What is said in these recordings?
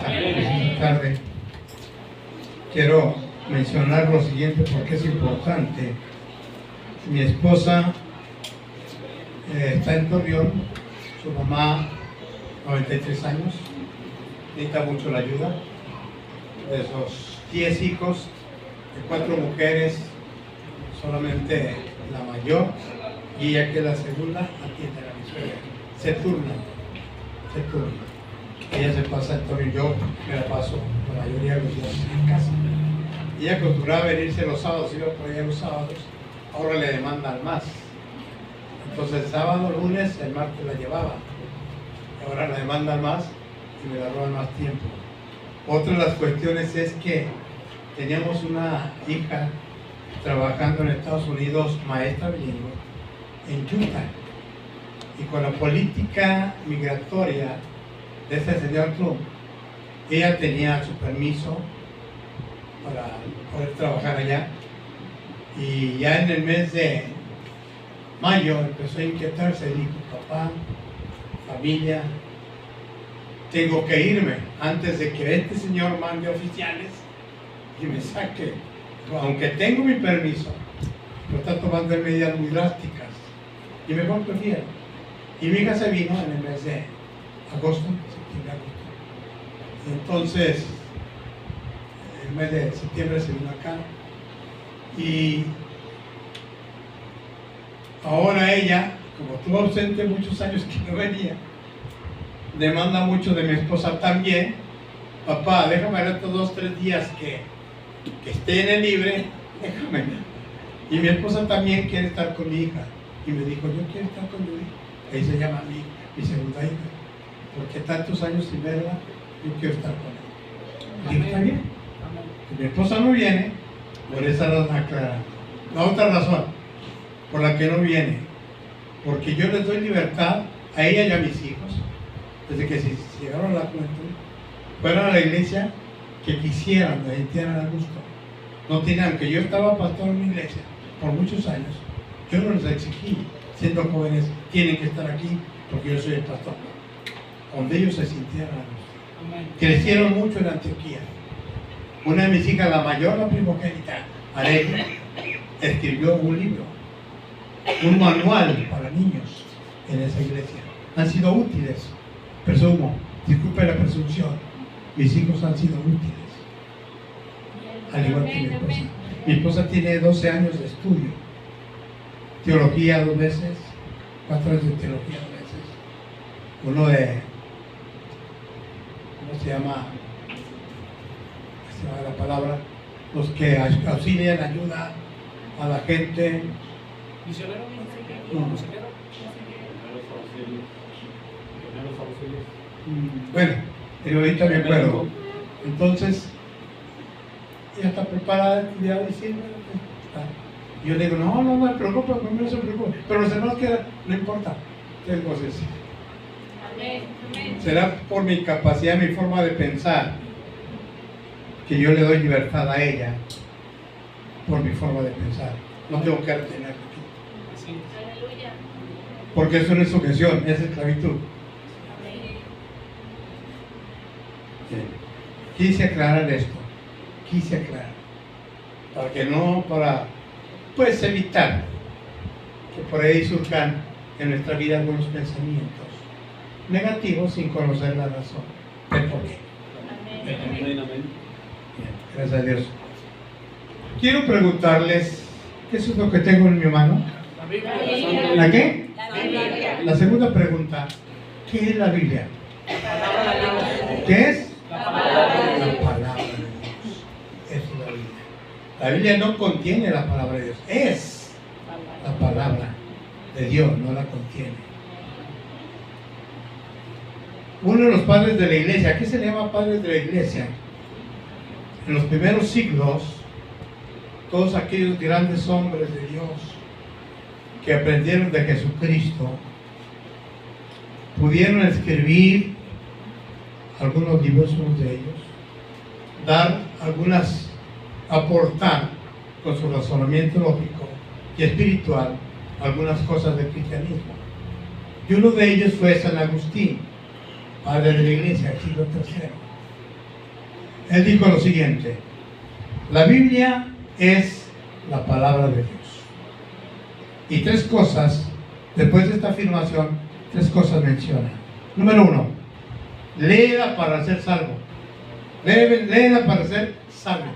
Esta tarde quiero mencionar lo siguiente porque es importante. Mi esposa está en Torreón, su mamá, 93 años, necesita mucho la ayuda. De esos 10 hijos, de 4 mujeres, solamente la mayor y ella, que es la segunda, atiende a mi suegra. Se turnan. Ella se pasa en Torreón, yo me la paso la mayoría de los días en casa. Ella acostumbraba a venirse los sábados, iba por allá los sábados, ahora le demandan más. Entonces el sábado, lunes, el martes la llevaba. Ahora la demandan más y me la roban más tiempo. Otra de las cuestiones es que teníamos una hija trabajando en Estados Unidos, maestra bilingüe, en Utah. Y con la política migratoria de este señor Trump, ella tenía su permiso para poder trabajar allá. Y ya en el mes de mayo empezó a inquietarse, dijo: papá, familia, tengo que irme antes de que este señor mande oficiales y me saque. Aunque tengo mi permiso, pero está tomando medidas muy drásticas y mejor prefiero. Y mi hija se vino en el mes de agosto, septiembre, agosto. Y entonces, el mes de septiembre se vino acá. Y ahora ella, como estuvo ausente muchos años que no venía, demanda mucho de mi esposa también. Papá, déjame ver estos 2 o 3 días que esté en el libre, déjame. Y mi esposa también quiere estar con mi hija. Y me dijo: yo quiero estar con mi hija. Ahí se llama mi segunda hija. Porque tantos años sin verla, yo quiero estar con ella. Y está bien. Mi esposa no viene, por esa razón aclarando. La otra razón por la que no viene, porque yo les doy libertad a ella y a mis hijos, desde que si llegaron a la juventud, fueron a la iglesia que quisieran, me sintieran a gusto. No tenían, aunque yo estaba pastor en mi iglesia por muchos años, yo no les exigí, siendo jóvenes, tienen que estar aquí porque yo soy el pastor. Donde ellos se sintieran a gusto. Crecieron mucho en Antioquía. Una de mis hijas, la mayor, la primogénita, Arely, escribió un libro, un manual para niños en esa iglesia. Han sido útiles, presumo, disculpe la presunción, mis hijos han sido útiles, al igual que mi esposa. Mi esposa tiene 12 años de estudio, teología 2 veces, 4 años de teología 2 veces, uno de, ¿cómo se llama la palabra? Los que auxilian, ayuda a la gente. ¿Misionero? Bueno, pero ahorita me acuerdo. Entonces, ella está preparada de estudiar y sirve. Yo le digo: no me preocupe, no se preocupe. Pero los hermanos que no importa. Tengo eso. Será por mi capacidad, mi forma de pensar, que yo le doy libertad a ella por mi forma de pensar. No tengo que retenerlo aquí. Porque eso no es sujeción, es esclavitud. Quise aclarar esto, para que no, pues evitar que por ahí surjan en nuestra vida algunos pensamientos negativos sin conocer la razón del por qué. Gracias a Dios. Quiero preguntarles, ¿qué es lo que tengo en mi mano? ¿La qué? La segunda pregunta, ¿qué es la Biblia? ¿Qué es? La palabra de Dios. Es la Biblia. La Biblia no contiene la palabra de Dios, es la palabra de Dios, no la contiene. Uno de los padres de la iglesia, ¿qué se le llama padres de la iglesia? En los primeros siglos, todos aquellos grandes hombres de Dios que aprendieron de Jesucristo pudieron escribir algunos libros, unos de ellos, dar algunas, aportar con su razonamiento lógico y espiritual algunas cosas del cristianismo. Y uno de ellos fue San Agustín, padre de la iglesia, siglo III. Él dijo lo siguiente: la Biblia es la palabra de Dios. Y tres cosas, después de esta afirmación, tres cosas menciona. Número uno, léela para ser salvo. Léela para ser sabio.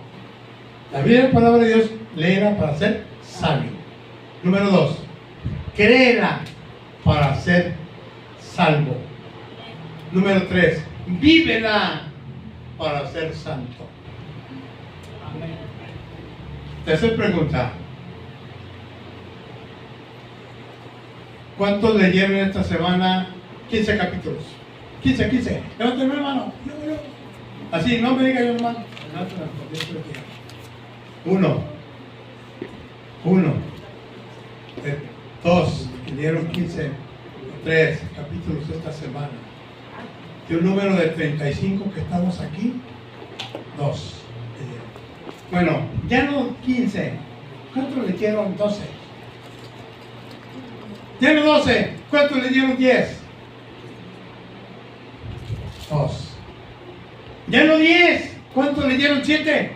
La Biblia es la palabra de Dios, léela para ser sabio. Número dos, créela para ser salvo. Número tres, vívela para ser santo. Tercera pregunta: ¿cuántos leyeron esta semana 15 capítulos? 15. Levanten mi hermano. Yo. Así, no me diga yo hermano. Uno. Dos. Leyeron 15. 3 capítulos esta semana. De un número de 35 que estamos aquí. 2. Bueno, ya no 15. ¿Cuántos leyeron 12? Ya no 12. ¿Cuántos leyeron 10? 2. Ya no 10. ¿Cuántos leyeron 7?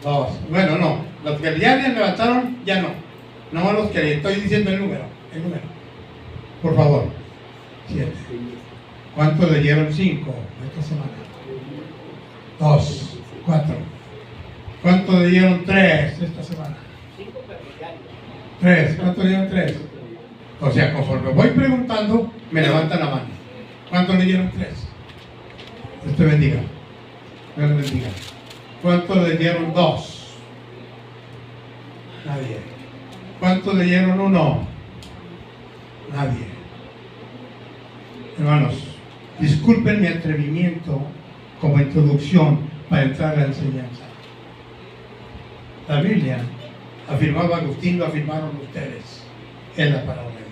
2. Bueno, no. Los que ya les levantaron, ya no. No los que le estoy diciendo el número. Por favor. 7. ¿Cuántos leyeron 5 esta semana? 2. 4. ¿Cuántos leyeron 3 esta semana? 3. ¿Cuántos leyeron 3? O sea, conforme voy preguntando, me levantan la mano. ¿Cuántos leyeron 3? Dios te bendiga. Dios te bendiga. ¿Cuántos leyeron 2? Nadie. ¿Cuántos leyeron 1? Nadie. Hermanos, disculpen mi atrevimiento como introducción para entrar a la enseñanza. La Biblia, afirmaba Agustín, lo afirmaron ustedes, es la palabra de Dios.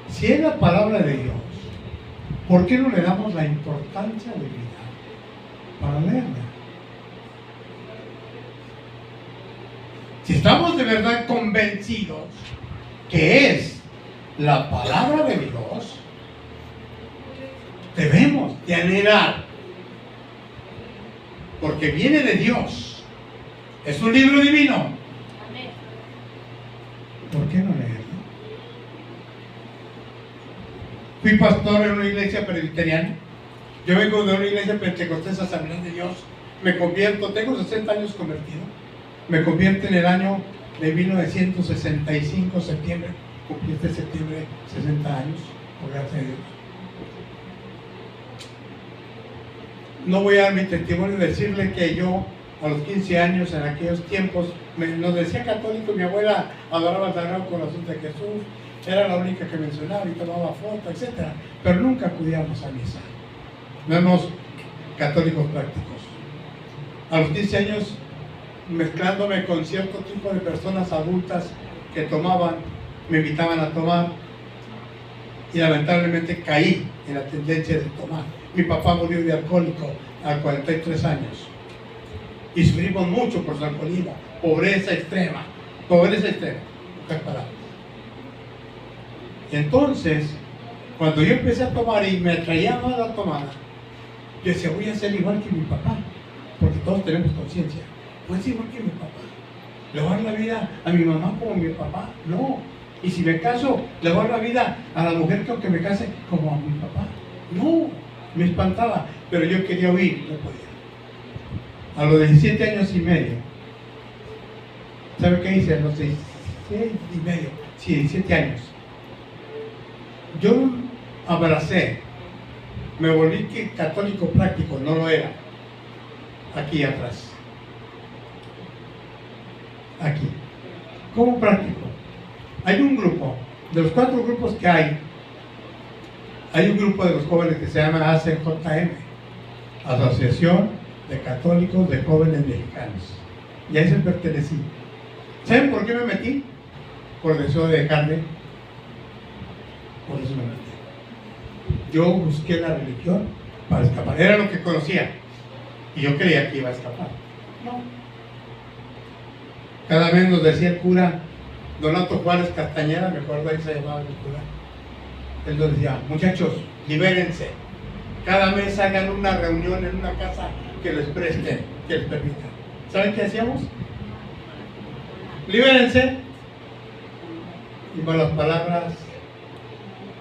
Si es la palabra de Dios, ¿por qué no le damos la importancia de vida para leerla? Si estamos de verdad convencidos que es la palabra de Dios, debemos de anhelar, porque viene de Dios, es un libro divino. ¿Por qué no leerlo? Fui pastor en una iglesia presbiteriana. Yo vengo de una iglesia pentecostés, Asamblea de Dios. Me convierto, tengo 60 años convertido. Me convierto en el año de 1965, septiembre. Cumplí este septiembre 60 años, por gracia de Dios. No voy a dar mi testimonio y decirle que yo, a los 15 años, en aquellos tiempos, nos decía católico, mi abuela adoraba el Sagrado Corazón de Jesús, era la única que mencionaba y tomaba fotos, etc. Pero nunca acudíamos a misa. No éramos católicos prácticos. A los 15 años, mezclándome con cierto tipo de personas adultas que tomaban, me invitaban a tomar, y lamentablemente caí en la tendencia de tomar. Mi papá murió de alcohólico a 43 años y sufrimos mucho por su alcoholismo, pobreza extrema, pocas palabras. Y entonces, cuando yo empecé a tomar y me atraía más la tomada, yo decía, voy a ser igual que mi papá, porque todos tenemos conciencia. Voy a ser igual que mi papá. ¿Le voy a dar la vida a mi mamá como mi papá? No. Y si me caso, ¿le voy a dar la vida a la mujer que aunque me case como a mi papá? No. Me espantaba, pero yo quería huir, no podía. A los 17 años y medio, ¿sabe qué hice? A los 17 años, yo abracé, me volví católico práctico, no lo era. Aquí atrás. Aquí. ¿Cómo práctico? Hay un grupo, de los 4 grupos que hay un grupo de los jóvenes que se llama ACJM, Asociación de Católicos de Jóvenes Mexicanos. Y a ese pertenecí. ¿Saben por qué me metí? Por deseo de dejarme. Por eso me metí. Yo busqué la religión para escapar. Era lo que conocía. Y yo creía que iba a escapar. No. Cada vez nos decía el cura, Donato Juárez Castañeda, me acuerdo ahí se llamaba el cura. Él nos decía, muchachos, libérense. cada mes hagan una reunión en una casa que les preste, que les permita. ¿Saben qué hacíamos? Libérense. Y con las palabras,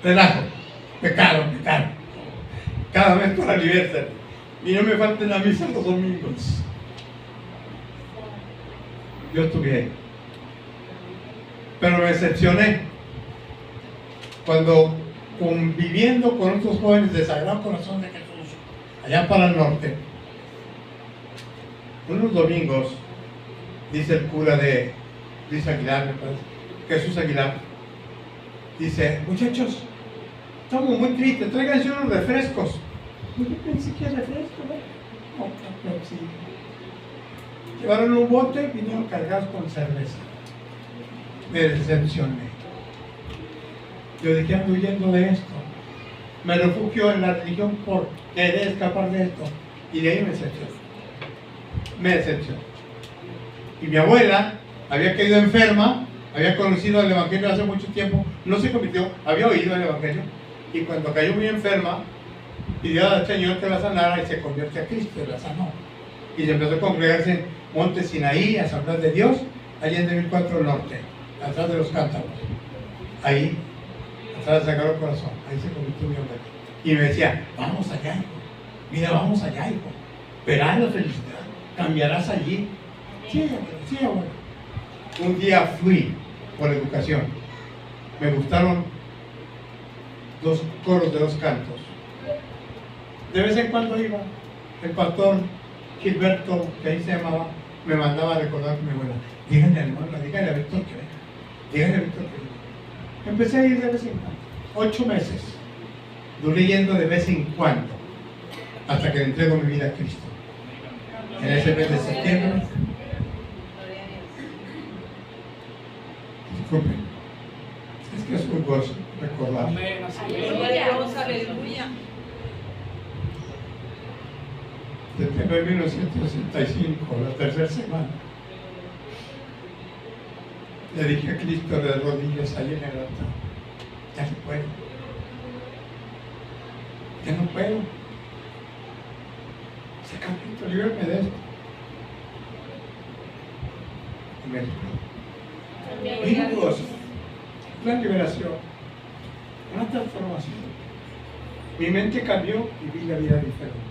relajo, pecado. Cada mes para liberarse. Y no me falten a misa los domingos. Yo estuve ahí. Pero me decepcioné cuando, conviviendo con otros jóvenes de Sagrado Corazón de Jesús, allá para el norte, unos domingos, dice el cura de Luis Aguilar, me parece, Jesús Aguilar, dice: muchachos, estamos muy tristes, tráiganse unos refrescos. Yo pensé que era refresco, ¿no? No, pero sí. Llevaron un bote y vinieron cargados con cerveza. Me decepcioné. Yo dije: ando huyendo de esto. Me refugio en la religión por querer escapar de esto. Y de ahí me decepcionó. Y mi abuela había caído enferma, había conocido el Evangelio hace mucho tiempo, no se convirtió, había oído el Evangelio. Y cuando cayó muy enferma, pidió al Señor que la sanara y se convierte a Cristo y la sanó. Y se empezó a congregarse en Monte Sinaí, Asamblea de Dios, allá en 2004 Norte, atrás de los Cántaros. Ahí, atrás de Sagrado Corazón, ahí se convirtió mi abuela. Y me decía: vamos allá, hijo. Mira, vamos allá, hijo. Verás la felicidad, cambiarás allí. Sí, abuela. Un día fui por educación. Me gustaron 2 coros de 2 cantos. De vez en cuando iba. El pastor Gilberto, que ahí se llamaba, me mandaba a recordar con mi abuela: díganle a hermano, díganle a Víctor que venga. Díganle a Víctor que venga. Empecé a ir de vez en cuando. 8 meses. Duré yendo de vez en cuando, hasta que le entrego mi vida a Cristo. En ese mes de septiembre. Disculpen. Es que es un gozo recordar. Aleluya. Septiembre de 1965, la tercera semana, le dije a Cristo de rodillas ahí en el altar: ya no puedo. Ya no puedo. Sacramento, libérame de esto. Y me liberó. Vi un gozo, una liberación, una transformación. Mi mente cambió y vi la vida diferente.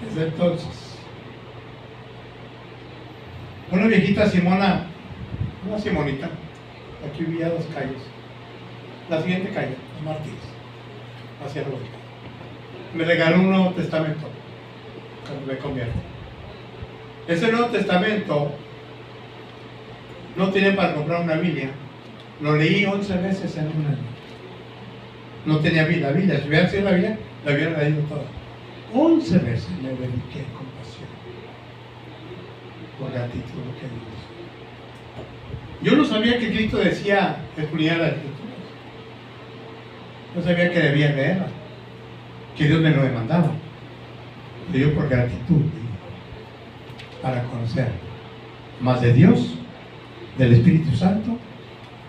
Desde entonces, una viejita Simona, una Simonita, aquí vivía 2 calles, la siguiente calle, Los Mártires, hacia el oeste, me regaló un Nuevo Testamento cuando me convierto. Ese Nuevo Testamento no tiene para comprar una Biblia, lo leí 11 veces en un año. No tenía Biblia, si hubiera sido la Biblia, la hubiera leído toda. 11 veces le dediqué con pasión, por gratitud lo que Dios. Yo no sabía que Cristo decía escudriñar las Escrituras. No sabía que debía leerla, que Dios me lo demandaba. Pero yo por gratitud, para conocer más de Dios, del Espíritu Santo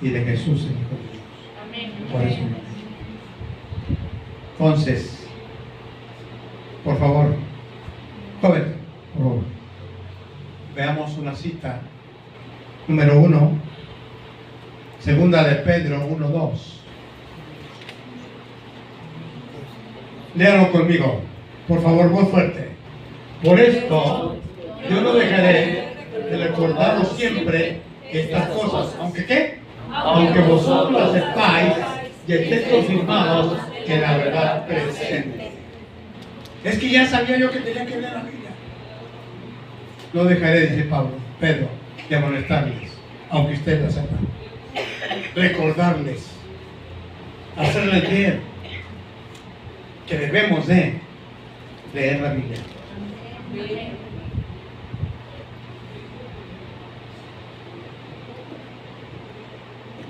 y de Jesús, el Hijo de Dios. Amén. Por eso me leí. Entonces, por favor, joven, por favor, veamos una cita. Número 1, segunda de Pedro 1:2. Léalo conmigo, por favor, voz fuerte. Por esto, yo no dejaré de recordaros siempre estas cosas, aunque ¿qué? Aunque vosotros sepáis y estéis confirmados en la verdad presente. Es que ya sabía yo que tenía que leer la Biblia. No dejaré, dice Pedro, de amonestarles, aunque ustedes la sepan. Recordarles, hacerles ver que debemos de leer la Biblia.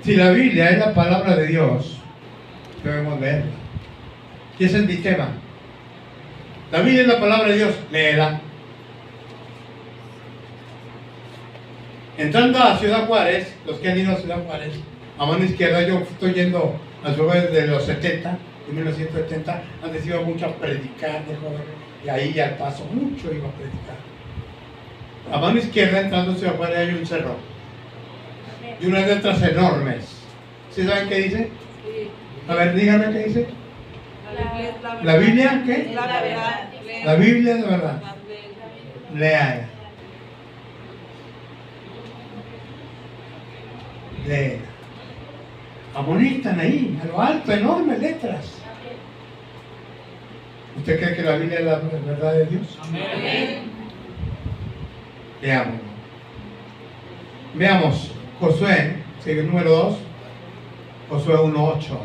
Si la Biblia es la palabra de Dios, debemos leerla. Y ese es mi tema. La Biblia es la palabra de Dios, léela. Entrando a Ciudad Juárez, los que han ido a Ciudad Juárez, a mano izquierda, yo estoy yendo Los jóvenes de los 70, de 1970, antes iba mucho a predicar de joven, y ahí al paso mucho iba a predicar. A mano izquierda, entrando hacia afuera, hay un cerro y unas letras enormes. ¿Sí saben qué dice? A ver, díganme qué dice. ¿La Biblia qué? La verdad. La Biblia es la verdad. Lea. Lea. Amonistan ahí, a lo alto, enormes letras. ¿Usted cree que la Biblia es la verdad de Dios? Amén. Leamos. Veamos, Josué, sigue el número 2, Josué 1:8.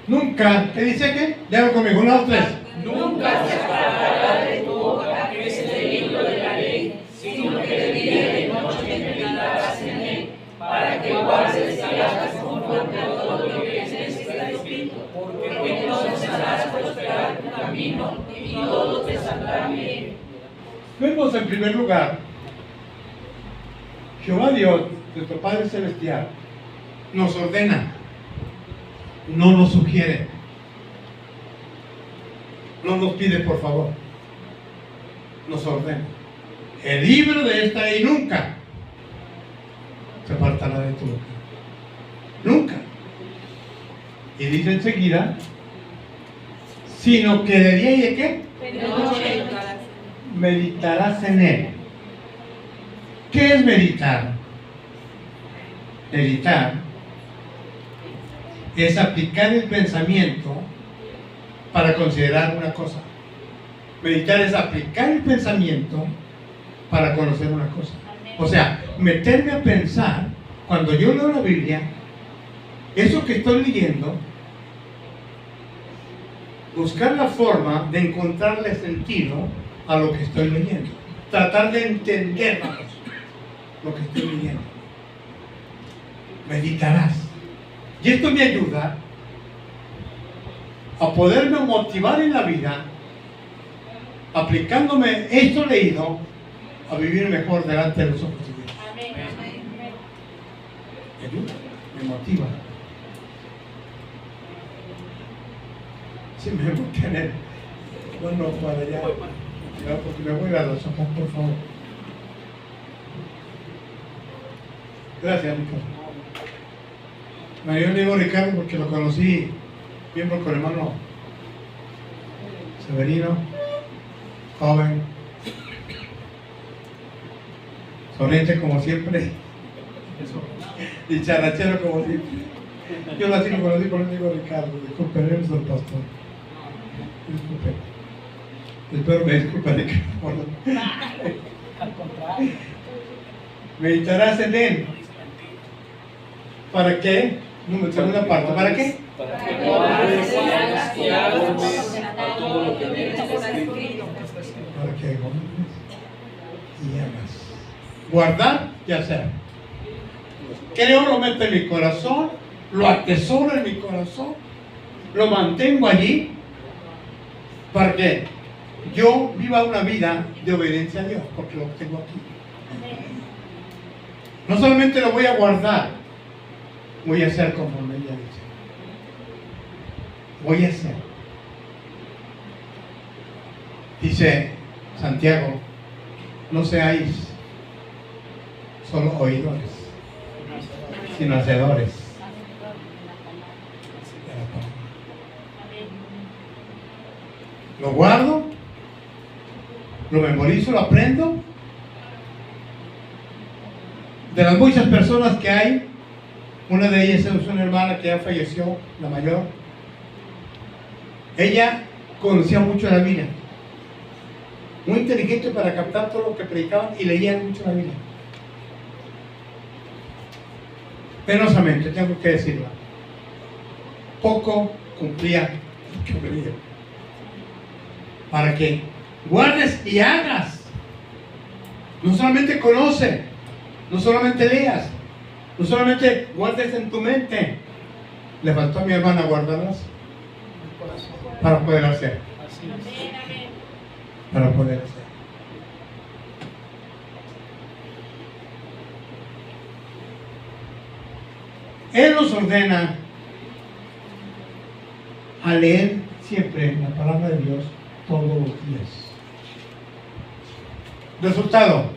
Nunca, ¿qué dice qué? Léalo conmigo, 1, 2, 3. Nunca se apartará de tu boca este libro de la ley, sino que de día y de noche meditarás en él, para que guardes y hagas conforme a todo lo que está escrito, porque entonces harás prosperar tu camino y todo te saldrá bien. Vemos en primer lugar, Jehová Dios, nuestro Padre Celestial, nos ordena, no nos sugiere, no nos pide por favor, nos ordena. El libro de esta ley nunca se apartará de tu boca. Nunca. Y dice enseguida, sino que de día y de qué? De noche Meditarás en él. ¿Qué es meditar? Meditar es aplicar el pensamiento para considerar una cosa. Meditar es aplicar el pensamiento para conocer una cosa. O sea, meterme a pensar, cuando yo leo la Biblia, eso que estoy leyendo, buscar la forma de encontrarle sentido a lo que estoy leyendo. Tratar de entender lo que estoy leyendo. Meditarás. Y esto me ayuda a poderme motivar en la vida, aplicándome esto leído, a vivir mejor delante de los ojos de Dios. Amén. Me ayuda, me motiva. Si me emocioné, bueno, para allá, porque me voy a los ojos, por favor. Gracias, Ricardo. No, yo le digo Ricardo porque lo conocí bien con el hermano Severino, joven, sonriente como siempre, dicharachero como siempre. Yo lo así lo conocí, por eso digo Ricardo, disculpe, eres el pastor. Disculpe. Espero me disculpe, Ricardo. Al contrario. Meditarás en él. ¿Para qué? Segunda parte, ¿para qué? Para que guardes y hagas todo lo que está escrito. Para que guardes y hagas. Guardar y hacer. Creo, lo meto en mi corazón, lo atesoro en mi corazón, lo mantengo allí, para que yo viva una vida de obediencia a Dios, porque lo tengo aquí. No solamente lo voy a guardar, voy a hacer como ella dice. Voy a hacer. Dice Santiago, no seáis solo oidores, sino hacedores. Lo guardo, lo memorizo, lo aprendo. De las muchas personas que hay, una de ellas es una hermana que ya falleció, la mayor. Ella conocía mucho la Biblia, muy inteligente para captar todo lo que predicaban y leían mucho la Biblia. Penosamente, tengo que decirlo, poco cumplía lo que leía. Para que guardes y hagas. No solamente conoce, no solamente leas, no solamente guardes en tu mente. Le faltó a mi hermana guardarlas para poder hacer. Para poder hacer. Él nos ordena a leer siempre la palabra de Dios todos los días. Resultado.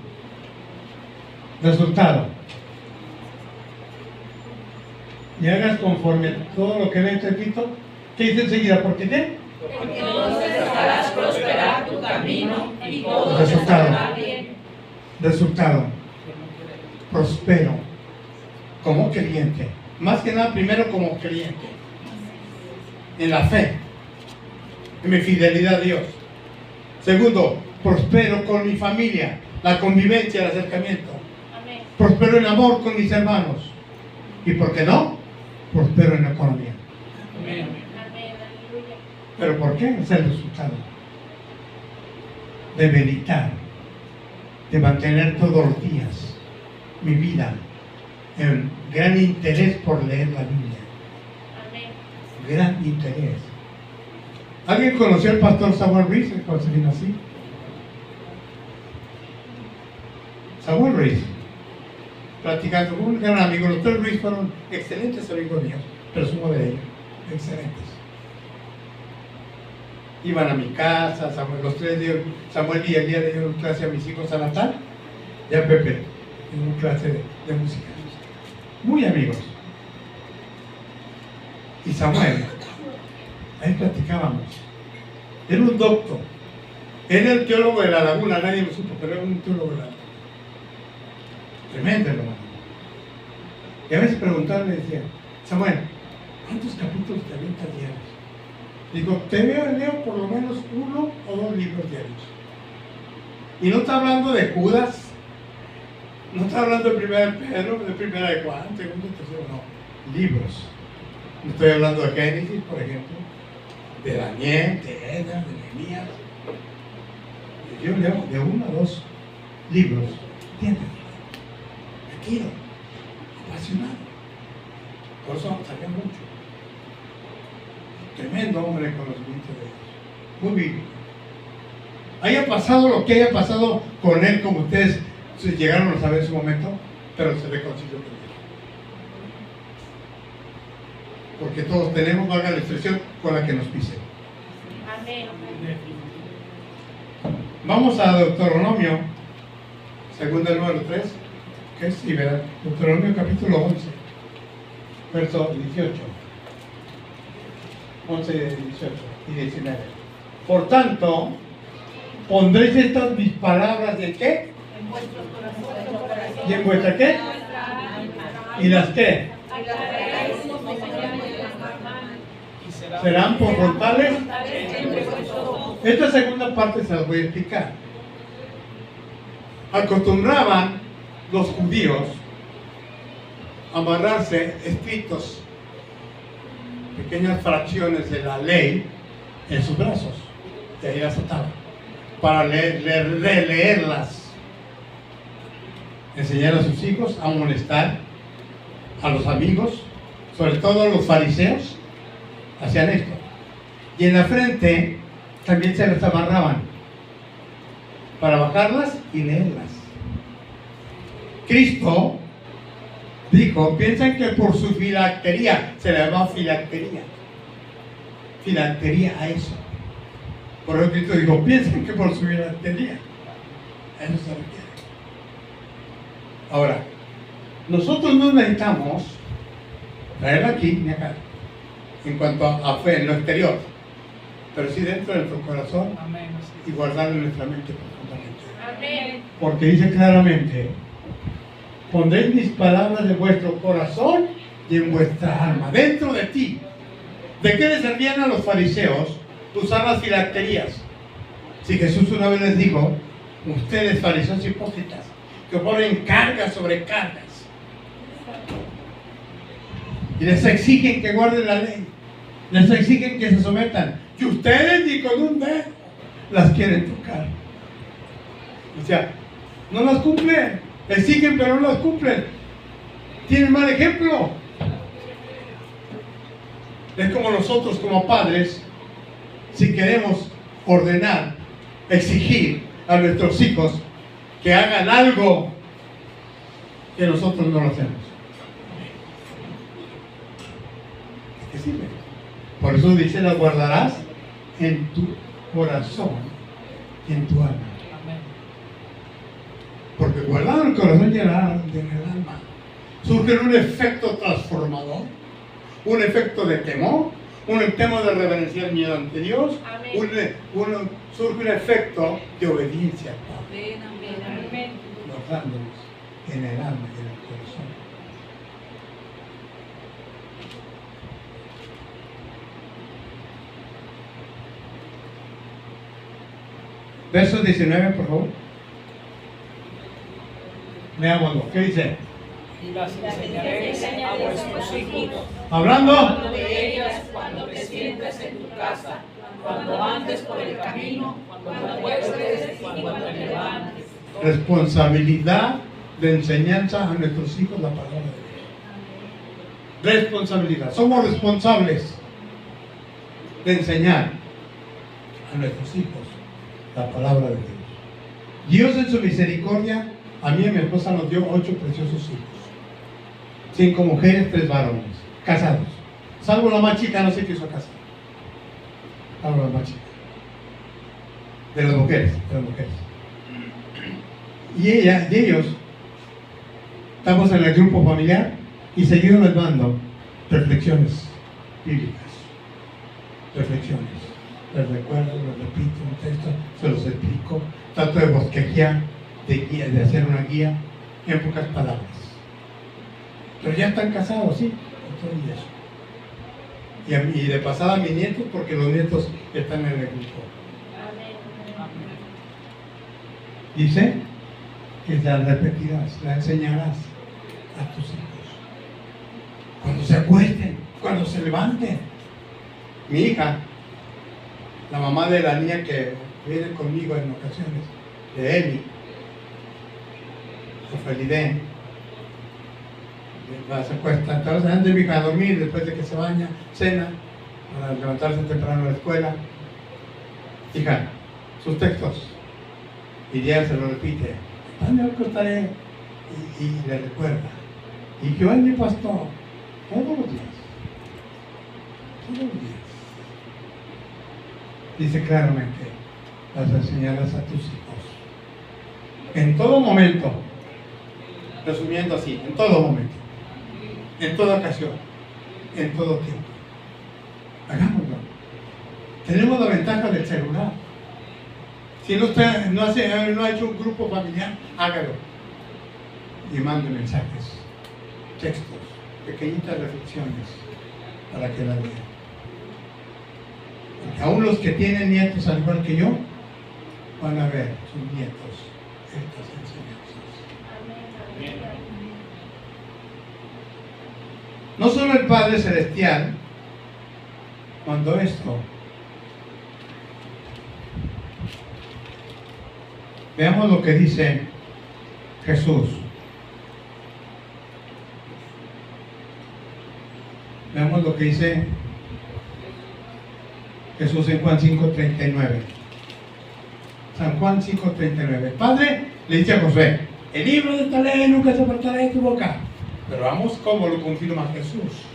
Y hagas conforme a todo lo que ve escrito. ¿Qué dice enseguida? ¿Por qué? Porque entonces harás prosperar tu camino y todo te Resultado. saldrá bien. Resultado. Prospero como creyente. Más que nada, primero como creyente. En la fe. En mi fidelidad a Dios. Segundo, prospero con mi familia. La convivencia, el acercamiento. Amén. Prospero en amor con mis hermanos. ¿Y por qué no? Prospero en la economía. Amén. Amén. Aleluya. ¿Pero por qué? Es el resultado de meditar, de mantener todos los días mi vida en gran interés por leer la Biblia. Amén. Gran interés. ¿Alguien conoció al pastor Samuel Ruiz? Cuando se vino así. Samuel Ruiz, platicando con un gran amigo. Los tres Ruiz fueron excelentes amigos míos, pero sumo de ellos, excelentes. Iban a mi casa, los tres días, Samuel y el día le dieron clase a mis hijos a Natal y a Pepe, en una clase de música. Muy amigos. Y Samuel, ahí platicábamos. Era un doctor. Era el teólogo de la laguna, nadie lo supo, pero era un teólogo de la laguna. Tremendo, hermano. Y a veces preguntaba, le decía, Samuel, ¿cuántos capítulos te avientas diarios? Digo, leo por lo menos 1 o 2 libros diarios. Y no está hablando de Judas, no está hablando de Primera de Pedro, de Primera de Juan, Segundo, Tercero, no. Libros. No estoy hablando de Génesis, por ejemplo, de Daniel, de Eda, de Nehemías. Yo leo de 1 a 2 libros diarios. Tranquilo, apasionado. Por eso sabía mucho. Tremendo hombre de conocimiento de Dios. Muy bíblico. Haya pasado lo que haya pasado con él, como ustedes llegaron a saber en su momento, pero se reconcilió con Dios. Porque todos tenemos, valga la expresión, con la que nos pisen. Amén. Vamos a Deuteronomio, segundo el número 3, que es sí, ¿verdad? Deuteronomio capítulo 11, verso 18. 11, 18 y 19. Por tanto, pondréis estas mis palabras de qué? En vuestros corazones. ¿Y en vuestra qué? ¿Y las qué? ¿Serán por frontales? Esta segunda parte se las voy a explicar. Acostumbraban los judíos a amarrarse escritos, pequeñas fracciones de la ley en sus brazos, de ahí las ataban, para releerlas, enseñar a sus hijos a molestar a los amigos, sobre todo a los fariseos, hacían esto. Y en la frente también se las amarraban para bajarlas y leerlas. Cristo dijo, piensan que por su filactería, se le llama filactería a eso. Por eso Cristo dijo, piensan que por su filactería, a eso se refiere. Ahora, nosotros no necesitamos traerla aquí ni acá, en cuanto a fe, en lo exterior, pero sí dentro de nuestro corazón. Amén. Y guardarlo en nuestra mente profundamente. Amén. Porque dice claramente, pondréis mis palabras en vuestro corazón y en vuestra alma, dentro de ti. ¿De qué les servían a los fariseos usar las filacterías? Si Jesús una vez les dijo, ustedes fariseos hipócritas, que ponen cargas sobre cargas y les exigen que guarden la ley, les exigen que se sometan, y ustedes ni con un dedo las quieren tocar. O sea, no las cumplen, exigen pero no las cumplen, tienen mal ejemplo. Es como nosotros como padres, si queremos ordenar, exigir a nuestros hijos que hagan algo que nosotros no lo hacemos. ¿Qué sirve? Por eso dice, las guardarás en tu corazón y en tu alma. Porque guardado en el corazón y en el alma surge un efecto transformador, un efecto de temor, un temor de reverencia y miedo ante Dios, surge un efecto de obediencia al Padre. Guardándonos en el alma y en el corazón. Verso 19, por favor. Leámoslo. ¿Qué dice? Y las enseñaréis a vuestros hijos. Hablando De ellas cuando te sientes en tu casa, cuando andes por el camino, cuando acuestes y cuando te levantes. responsabilidad de enseñanza a nuestros hijos la palabra de Dios. Responsabilidad. Somos responsables de enseñar a nuestros hijos la palabra de Dios. Dios en su misericordia, a mí y a mi esposa nos dio 8 preciosos hijos. 5 mujeres, 3 varones, casados. Salvo la más chica, no se quiso casar. Salvo la más chica. De las mujeres. Y ellos, estamos en el grupo familiar y seguido les mando reflexiones bíblicas. Reflexiones. Les recuerdo, les repito un texto, se los explico. Trato de bosquejear, de hacer una guía en pocas palabras. Pero ya están casados, sí, y eso. Y de pasada a mis nietos, porque los nietos están en el grupo. Dice que la repetirás, la enseñarás a tus hijos. Cuando se acuesten, cuando se levanten. Mi hija, la mamá de la niña que viene conmigo en ocasiones, de Emi, Ofelide, se acuesta, entonces antes de mi hija a dormir, después de que se baña, cena, para levantarse temprano a la escuela. Hija, sus textos. Y ya se lo repite, ¿dónde me acostaré? Y le recuerda. Y yo en mi pastor, todos los días. Dice claramente, las enseñarás a tus hijos. En todo momento, resumiendo así, en todo momento, en toda ocasión, en todo tiempo. Hagámoslo. Tenemos la ventaja del celular. Si no ha hecho un grupo familiar, hágalo. Y mande mensajes, textos, pequeñitas reflexiones para que la vean. Porque aún los que tienen nietos al igual que yo, van a ver sus nietos estas enseñanzas. No solo el Padre Celestial mandó esto. Veamos lo que dice Jesús. Veamos lo que dice Jesús en Juan 5:39. San Juan 5:39. El Padre le dice a Josué, el libro de esta ley nunca se apartará de tu boca. Pero vamos cómo lo confirma Jesús.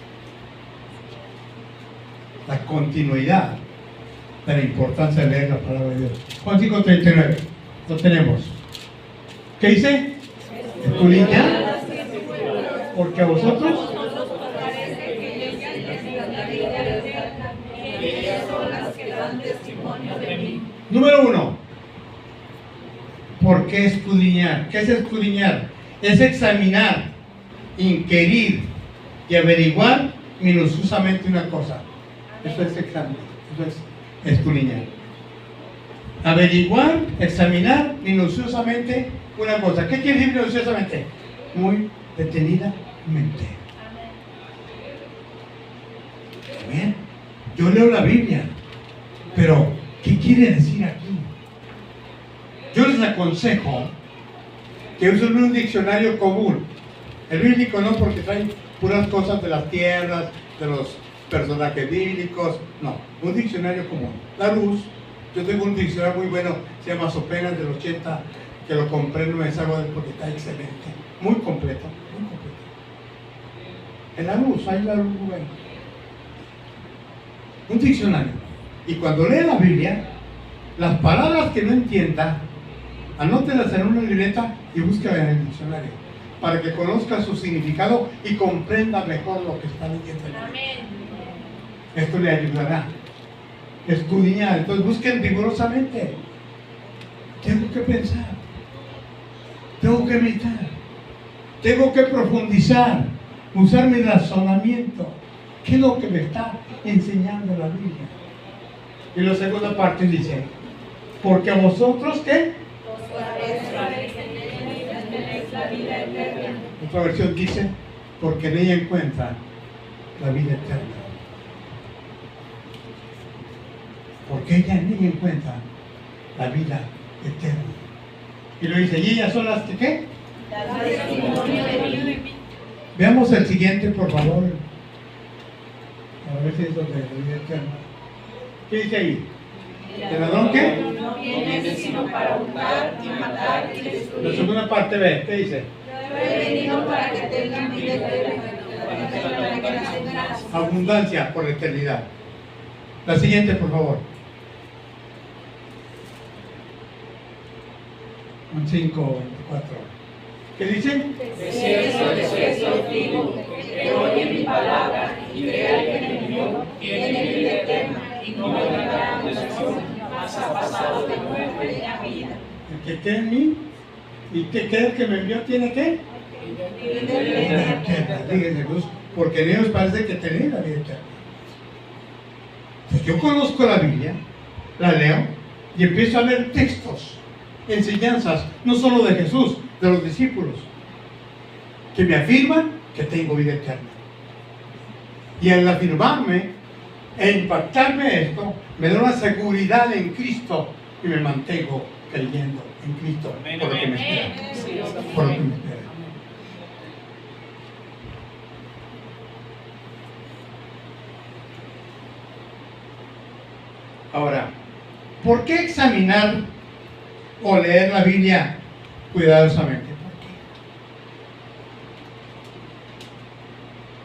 La continuidad de la importancia de leer la palabra de Dios. Juan 5:39. Lo tenemos. ¿Qué dice? Escudriñad, porque a vosotros número 1. ¿Por qué escudriñar? ¿Qué es escudriñar? Es examinar, inquirir y averiguar minuciosamente una cosa. Eso es examinar, eso es escudriñar. Averiguar, examinar minuciosamente una cosa. ¿Qué quiere decir minuciosamente? Muy detenidamente. Bien, yo leo la Biblia, pero ¿qué quiere decir aquí? Yo les aconsejo que usen un diccionario común. El bíblico no, porque trae puras cosas de las tierras, de los personajes bíblicos. No, un diccionario común. La Luz. Yo tengo un diccionario muy bueno, se llama Sopenas del 80, que lo compré, no me salgo de él porque está excelente. Muy completo, muy completo. En La Luz, hay La Luz, bueno. un diccionario. Y cuando lee la Biblia, las palabras que no entienda, anótelas en una libreta y búsquelas en el diccionario, para que conozca su significado y comprenda mejor lo que está leyendo. Esto le ayudará. Escudriñar. Entonces busquen rigurosamente. Tengo que pensar, tengo que meditar, tengo que profundizar, usar mi razonamiento. ¿Qué es lo que me está enseñando la Biblia? Y la segunda parte dice, porque a vosotros, ¿qué? Otra versión dice, porque en ella encuentran la vida eterna. Porque ella en ella encuentra la vida eterna. Y lo dice, ¿y ellas son las que qué? Las testimonio de mí. Veamos el siguiente, por favor. A ver si es donde la vida eterna. ¿Qué dice ahí? ¿El ladrón qué? No viene sino para hurtar y matar y destruir. La segunda parte, ve, ¿qué dice? Yo he venido para que tengan vida eterna, para que la tengan. Abundancia por la eternidad. La siguiente, por favor. 5:24. ¿Qué dice? De cierto os digo, que oye mi palabra y crea que me envió, tiene vida eterna y no vendrá a condenación, mas ha pasado de muerte a vida. El que cree en mí y que cree que me envió tiene qué? Vida eterna. Dígase Jesús, porque en ellos parece que tenéis la vida eterna. Pues yo conozco la Biblia, la leo y empiezo a leer textos, enseñanzas, no solo de Jesús, de los discípulos, que me afirman que tengo vida eterna. Y al afirmarme e impactarme esto, me da una seguridad en Cristo y me mantengo creyendo en Cristo por lo que me espera. Por lo que me espera. Ahora, ¿por qué examinar o leer la Biblia cuidadosamente? ¿Por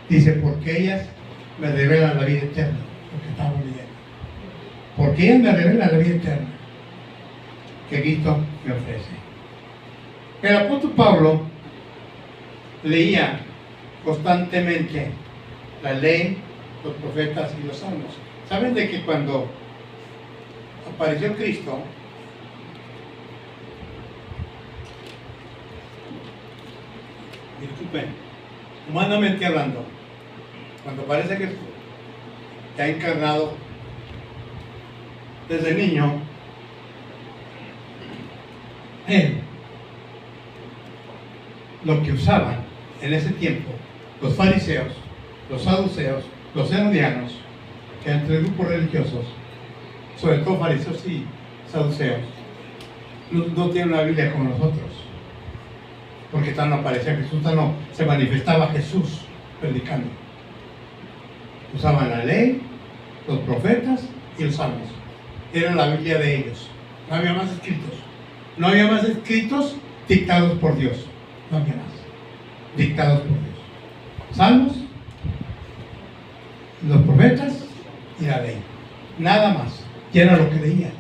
qué? Dice, porque ellas me revelan la vida eterna, lo que estamos leyendo. Porque ellas me revelan la vida eterna que Cristo me ofrece. El apóstol Pablo leía constantemente la ley, los profetas y los salmos. ¿Saben de que cuando apareció Cristo, disculpen, humanamente hablando, cuando parece que ha encarnado desde niño, él, lo que usaban en ese tiempo los fariseos, los saduceos, los herodianos, que entre grupos religiosos, sobre todo fariseos y saduceos, no tienen una Biblia como nosotros, porque tal no aparecía Jesús, tal no se manifestaba Jesús predicando. Usaban la ley, los profetas y los salmos. Era la Biblia de ellos. No había más escritos. No había más escritos dictados por Dios. No había más. Dictados por Dios. Salmos, los profetas y la ley. Nada más. Y era lo que leían.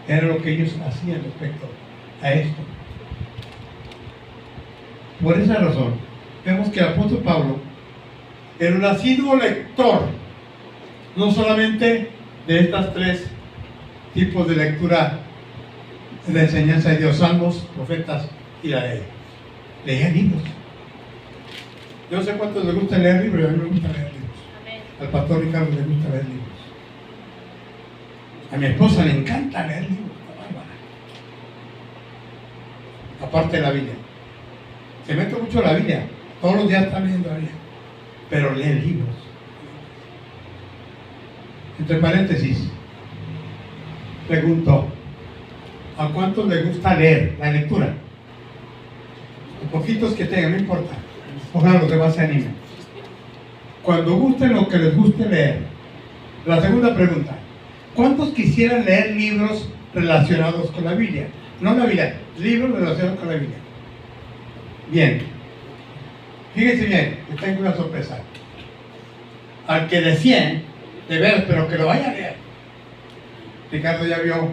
Era lo que ellos hacían respecto a esto. Por esa razón, vemos que el apóstol Pablo era un asiduo lector, no solamente de estas tres tipos de lectura de enseñanza de Dios, salmos, profetas y la ley. Leía libros. Yo no sé cuántos les gusta leer libros, a mí me gusta leer libros. Al pastor Ricardo le gusta leer libros. A mi esposa le encanta leer libros. Aparte de la Biblia. Se mete mucho en la Biblia. Todos los días está leyendo la Biblia. Pero lee libros. Entre paréntesis, pregunto, ¿a cuántos les gusta leer la lectura? Los poquitos que tengan, no importa. Ojalá los demás se animen. Cuando gusten lo que les guste leer. La segunda pregunta, ¿cuántos quisieran leer libros relacionados con la Biblia? No la Biblia, libros relacionados con la Biblia. Bien, fíjense bien, que tengo una sorpresa. Al que de 100 de ver, pero que lo vaya a leer. Ricardo ya vio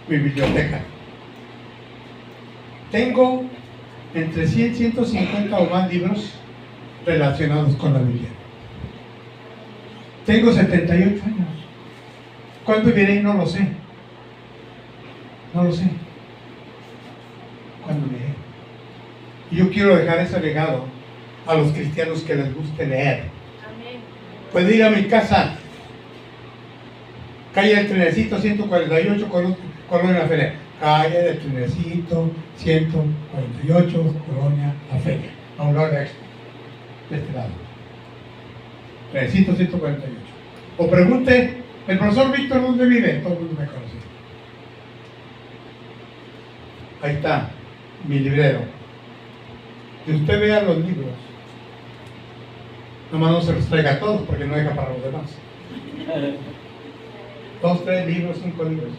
mi biblioteca. Tengo entre 100 y 150 o más libros relacionados con la Biblia. Tengo 78 años. ¿Cuándo viviré? No lo sé. No lo sé. ¿Cuándo viviré? Y yo quiero dejar ese legado a los cristianos que les guste leer. Amén. Puedo ir a mi casa, calle del Trenecito 148, Colonia La Feria. Calle del Trenecito 148, Colonia La Feria. A un lado de este lado. Trenecito 148. O pregunte, el profesor Víctor, ¿dónde vive? Todo el mundo me conoce. Ahí está, mi librero. Que usted vea los libros. Nomás no se los traiga a todos porque no deja para los demás. 2, 3 libros, 5 libros.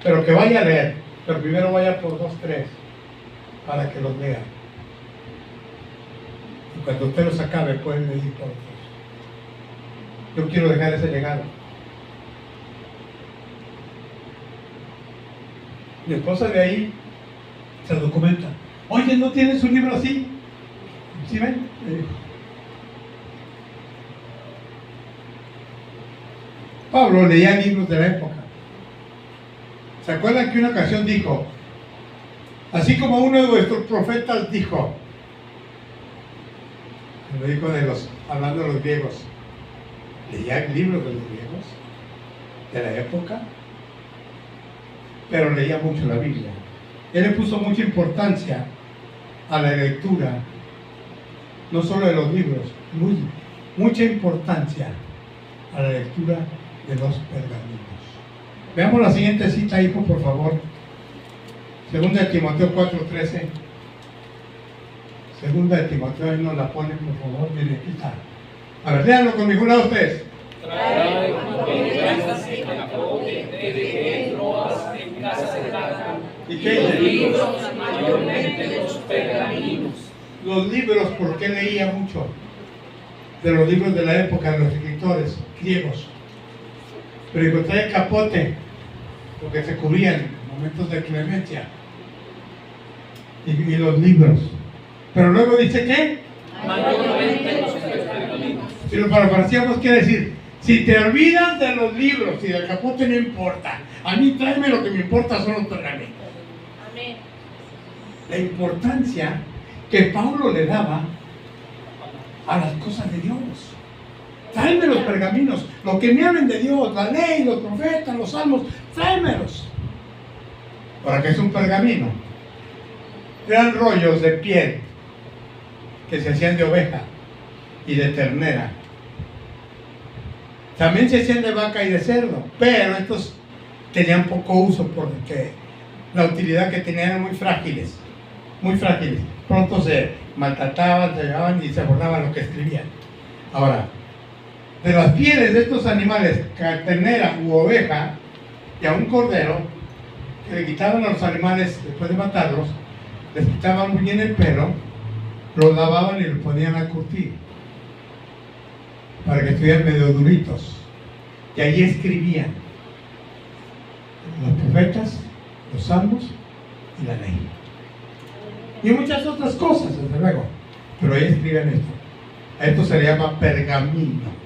Pero que vaya a leer. Pero primero vaya por 2, 3 para que los lea. Y cuando usted los acabe, pueden leer por otros. Yo quiero dejar ese legado. Mi esposa de ahí se documenta. Oye, ¿no tienes un libro así? ¿Sí ven? Le dijo. Pablo leía libros de la época. ¿Se acuerdan que una ocasión dijo, así como uno de vuestros profetas dijo, lo dijo hablando de los griegos, leía libros de los griegos de la época, pero leía mucho la Biblia. Él le puso mucha importancia a la lectura, no solo de los libros, mucha importancia a la lectura de los pergaminos. Veamos la siguiente cita, hijo, por favor. Segunda de Timoteo 4:13. Segunda de Timoteo, ahí nos la ponen, por favor, miren, aquí está. A ver, léanlo conmigo, una de ustedes. Trae en casa cerrada. ¿Y qué dice? Los libros, mayormente los pergaminos. Los libros, ¿por qué leía mucho? De los libros de la época, de los escritores griegos. Pero encontré el capote, porque se cubrían en momentos de clemencia. Y los libros. Pero luego dice que Mayormente los pergaminos. si lo parafraseamos, quiere decir, si te olvidas de los libros y del capote no importa, a mí tráeme lo que me importa son los pergaminos. Amén. La importancia que Pablo le daba a las cosas de Dios. Tráeme los pergaminos, lo que me hablen de Dios, la ley, los profetas, los salmos, tráemelos. ¿Para qué es un pergamino? Eran rollos de piel que se hacían de oveja y de ternera. También se hacían de vaca y de cerdo, pero estos tenían poco uso porque la utilidad que tenían eran muy frágiles, muy frágiles. Pronto se maltrataban, se llevaban y se borraban lo que escribían. Ahora, de las pieles de estos animales, ternera u oveja y a un cordero, que le quitaban a los animales después de matarlos, les quitaban muy bien el pelo, los lavaban y los ponían a curtir para que estuvieran medio duritos. Y allí escribían los profetas, los salmos y la ley. Y muchas otras cosas, desde luego. Pero ahí escriben esto. A esto se le llama pergamino.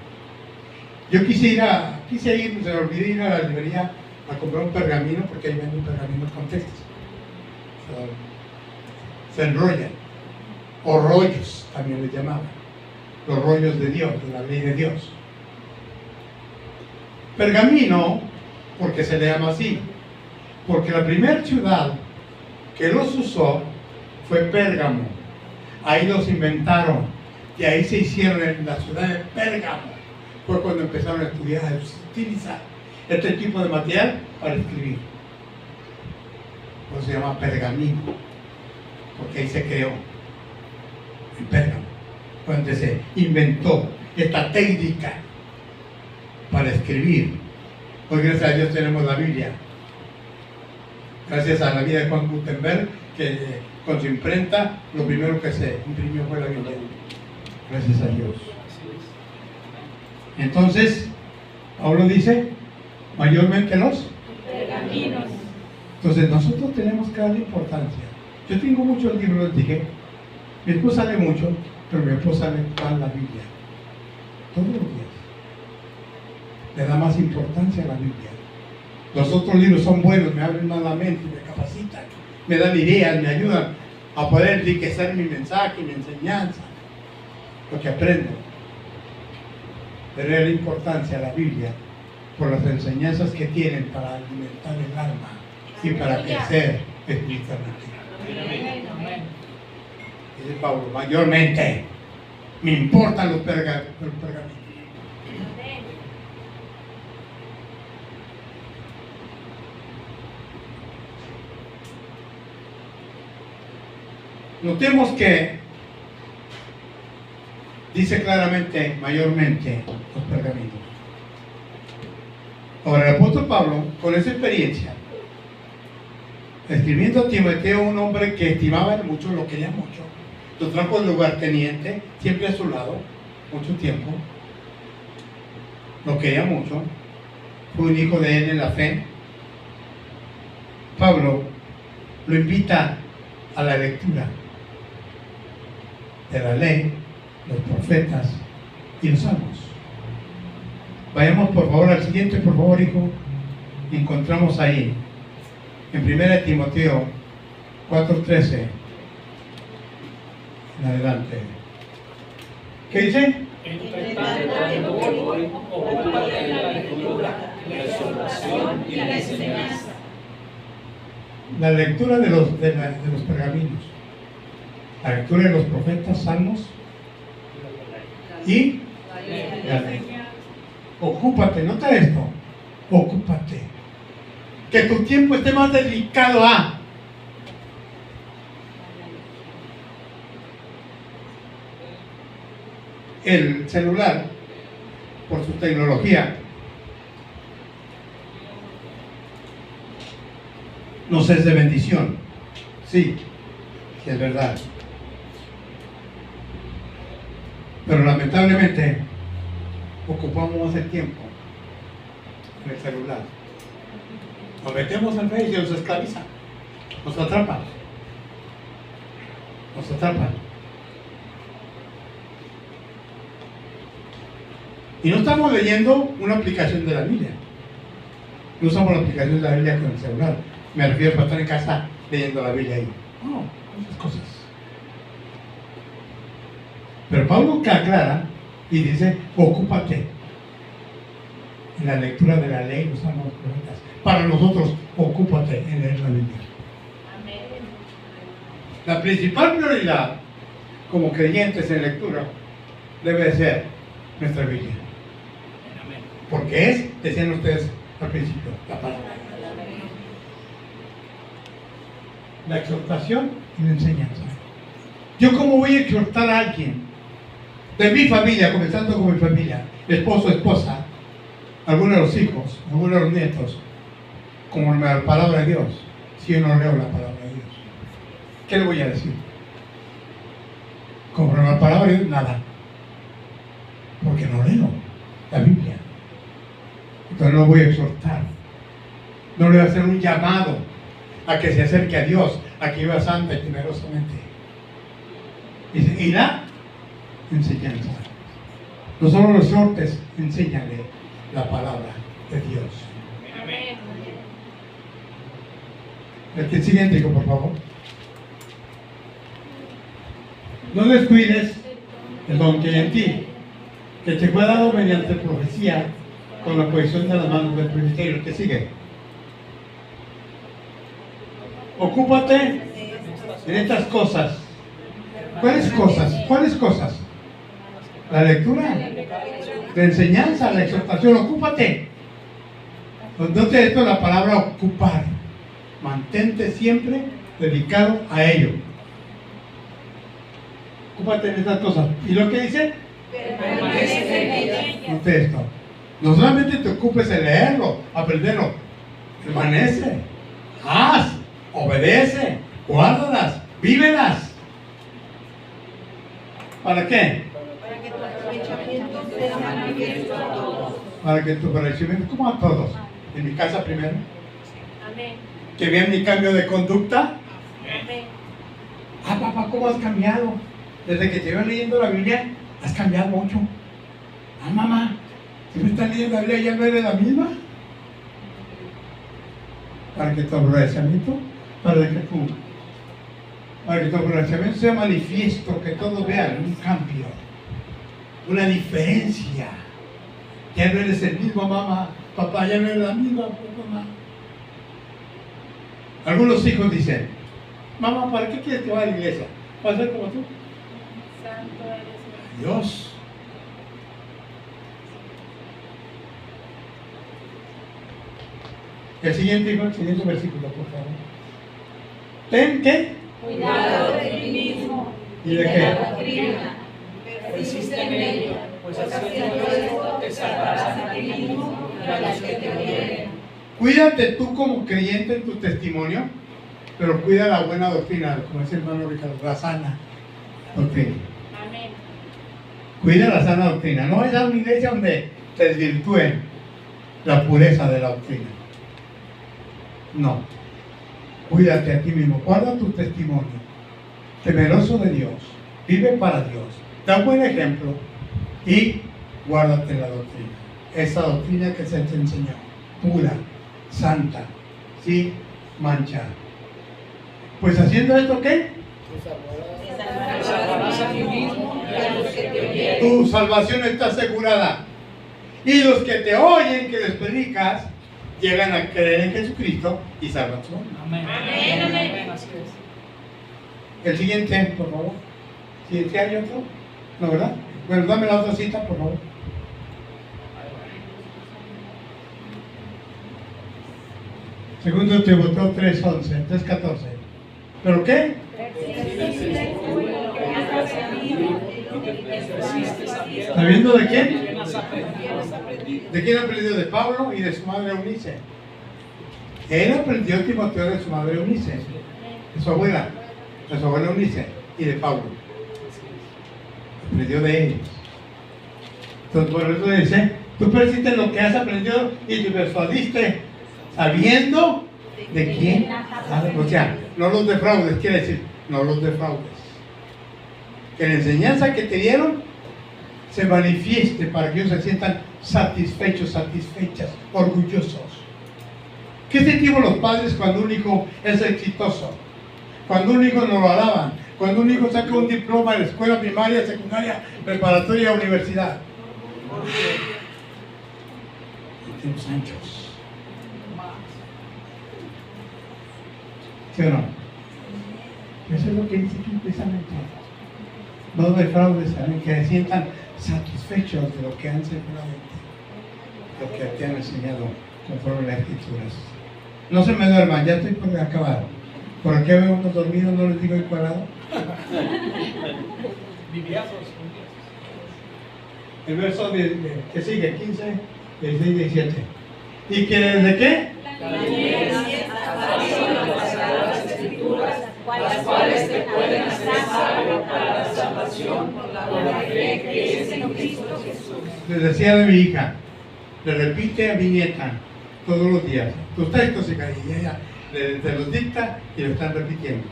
Yo quise ir, se me olvidé ir a la librería a comprar un pergamino porque ahí venden pergaminos con textos. Se enrollan. O rollos, también les llamaban. Los rollos de Dios, de la ley de Dios. Pergamino, porque se le llama así, porque la primera ciudad que los usó fue Pérgamo. Ahí los inventaron y ahí se hicieron en la ciudad de Pérgamo. Fue cuando empezaron a estudiar, a utilizar este tipo de material para escribir. Por eso se llama pergamino, porque ahí se creó en Pérgamo, donde se inventó esta técnica para escribir. Hoy, gracias a Dios, tenemos la Biblia. Gracias a la vida de Juan Gutenberg, que con su imprenta, lo primero que se imprimió fue la Biblia. Gracias a Dios. Entonces, Pablo dice, mayormente los pergaminos. Entonces nosotros tenemos que darle importancia. Yo tengo muchos libros, les dije. Mi esposa lee mucho, pero mi esposa lee toda la Biblia. Todos los días. Le da más importancia a la Biblia. Los otros libros son buenos, me abren más la mente, me capacitan, me dan ideas, me ayudan a poder enriquecer mi mensaje, mi enseñanza, lo que aprendo. Darle la importancia a la Biblia por las enseñanzas que tienen para alimentar el alma y para crecer espiritualmente. Dice Pablo, mayormente me importan los pergaminos. Notemos que dice claramente, mayormente, los pergaminos. Ahora, el apóstol Pablo, con esa experiencia, escribiendo a Timoteo, un hombre que estimaba mucho, lo quería mucho, lo trajo al lugarteniente, siempre a su lado, mucho tiempo, lo quería mucho, fue un hijo de él en la fe. Pablo lo invita a la lectura de la ley, los profetas y los salmos. Vayamos por favor al siguiente, por favor, hijo. Encontramos ahí en 1 Timoteo 4:13 en adelante. ¿Qué dice? Entre tanto, ocúpate de la lectura, la exhortación y la enseñanza. La lectura de los pergaminos, la lectura de los profetas, salmos y la ley. Ocúpate, nota esto, ocúpate. Que tu tiempo esté más dedicado a el celular, por su tecnología, nos es de bendición. Sí, sí es verdad. Pero lamentablemente ocupamos más el tiempo en el celular. Nos metemos al Facebook y nos esclaviza, nos atrapa, nos atrapa. Y no estamos leyendo una aplicación de la Biblia. No usamos la aplicación de la Biblia con el celular. Me refiero para estar en casa leyendo la Biblia ahí. No, esas cosas. Pero Pablo aclara y dice, ocúpate en la lectura de la ley, los salmos, los profetas. Para nosotros, ocúpate en leer la Biblia. Amén. La principal prioridad como creyentes en lectura debe ser nuestra Biblia. Porque es, decían ustedes al principio, la palabra. La exhortación y la enseñanza. ¿Yo cómo voy a exhortar a alguien de mi familia, comenzando con mi familia, esposo, esposa, algunos de los hijos, algunos de los nietos, como la palabra de Dios, si yo no leo la palabra de Dios? ¿Qué le voy a decir? Como la palabra de Dios, nada. Porque no leo la Biblia. Entonces no lo voy a exhortar. No le voy a hacer un llamado a que se acerque a Dios, a que viva santa y temerosamente. Dice, y la enseñanza. No solo los exhortes, enséñale la palabra de Dios. Amén. El siguiente, hijo, por favor. No descuides el don que hay en ti, que te fue dado mediante profecía con la posición de las manos del presbiterio. ¿Qué sigue? Ocúpate en estas cosas. ¿Cuáles cosas? ¿Cuáles cosas? La lectura, la enseñanza, la exhortación. Ocúpate. Entonces esto es la palabra ocupar. Mantente siempre dedicado a ello. Ocúpate en estas cosas. ¿Y lo que dice? Permanece en ella. Note esto. No solamente te ocupes en leerlo, aprenderlo. Permanece. Haz. Obedece. Guárdalas. Vívelas. ¿Para qué? Para que tu aprovechamiento sea manifiesto a todos. para que tu crecimiento, como a todos, en mi casa primero, Amén. que vean mi cambio de conducta. Amén. Ah, papá, ¿cómo has cambiado? Desde que te veo leyendo la Biblia, has cambiado mucho. Ah, mamá, si me estás leyendo la Biblia, ya no eres la misma. Para que tu agradecimiento, para que tu agradecimiento sea manifiesto, que todos vean un cambio, una diferencia. Ya no eres el mismo, mamá, papá, ya no eres la misma, mamá. Algunos hijos dicen, mamá, ¿para qué quieres que vaya a la iglesia? ¿Para ser como tú? Santo eres Dios. El siguiente versículo, por favor. Ten que. cuidado de ti mismo ¿Y de la qué? doctrina. Persiste en ello, pues haciendo esto te salvarás a ti mismo y a los que te oyeren. Cuídate tú como creyente en tu testimonio, pero cuida la buena doctrina, como dice el hermano Ricardo, la sana doctrina. Amén. Cuida la sana doctrina. No vayas a una iglesia donde te desvirtúen la pureza de la doctrina. No. Cuídate a ti mismo. Guarda tu testimonio. Temeroso de Dios. Vive para Dios. Da buen ejemplo. Y guárdate la doctrina. Esa doctrina que se te enseñó. Pura. Santa. Sin mancha. Pues haciendo esto, ¿qué? Te salvarás a ti mismo y a los que te oyeren. Tu salvación está asegurada. Y los que te oyen, que les predicas, llegan a creer en Jesucristo y salvan su alma. Amén. Amén, amén. Así es. El siguiente, por favor. ¿Sí hay otro? ¿No, verdad? Bueno, dame la otra cita, por favor. Segundo Timoteo 3:11, 3:14. ¿Pero qué? ¿Sabiendo de quién? ¿De quién aprendió? De Pablo y de su madre Eunice. Él aprendió Timoteo de su madre Eunice, de su abuela Eunice y de Pablo. Aprendió de ellos. Entonces, por eso dice, tú persistes lo que has aprendido y te persuadiste sabiendo de quién. O sea, no los defraudes, quiere decir, no los defraudes. Que la enseñanza que te dieron se manifieste para que ellos se sientan satisfechos, satisfechas, orgullosos. ¿Qué sentimos los padres cuando un hijo es exitoso? Cuando un hijo nos lo alaban, cuando un hijo saca un diploma de la escuela primaria, secundaria, preparatoria, universidad. Y los anchos. ¿Sí o no? Eso es lo que dice aquí precisamente. No defraudes, ¿saben? Que se sientan satisfechos de lo que han seguramente, lo que te han enseñado conforme a las escrituras. No se me duerman, ya estoy por acabar. ¿Por qué veo unos dormidos? No les digo parado. El verso que sigue, 15, 16, 17. ¿Y que desde qué? Las cuales te pueden hacer salvo para la salvación por la fe que es en Cristo Jesús. Les decía de mi hija, le repite a mi nieta todos los días tus textos, hija, y ella te los dicta y lo están repitiendo.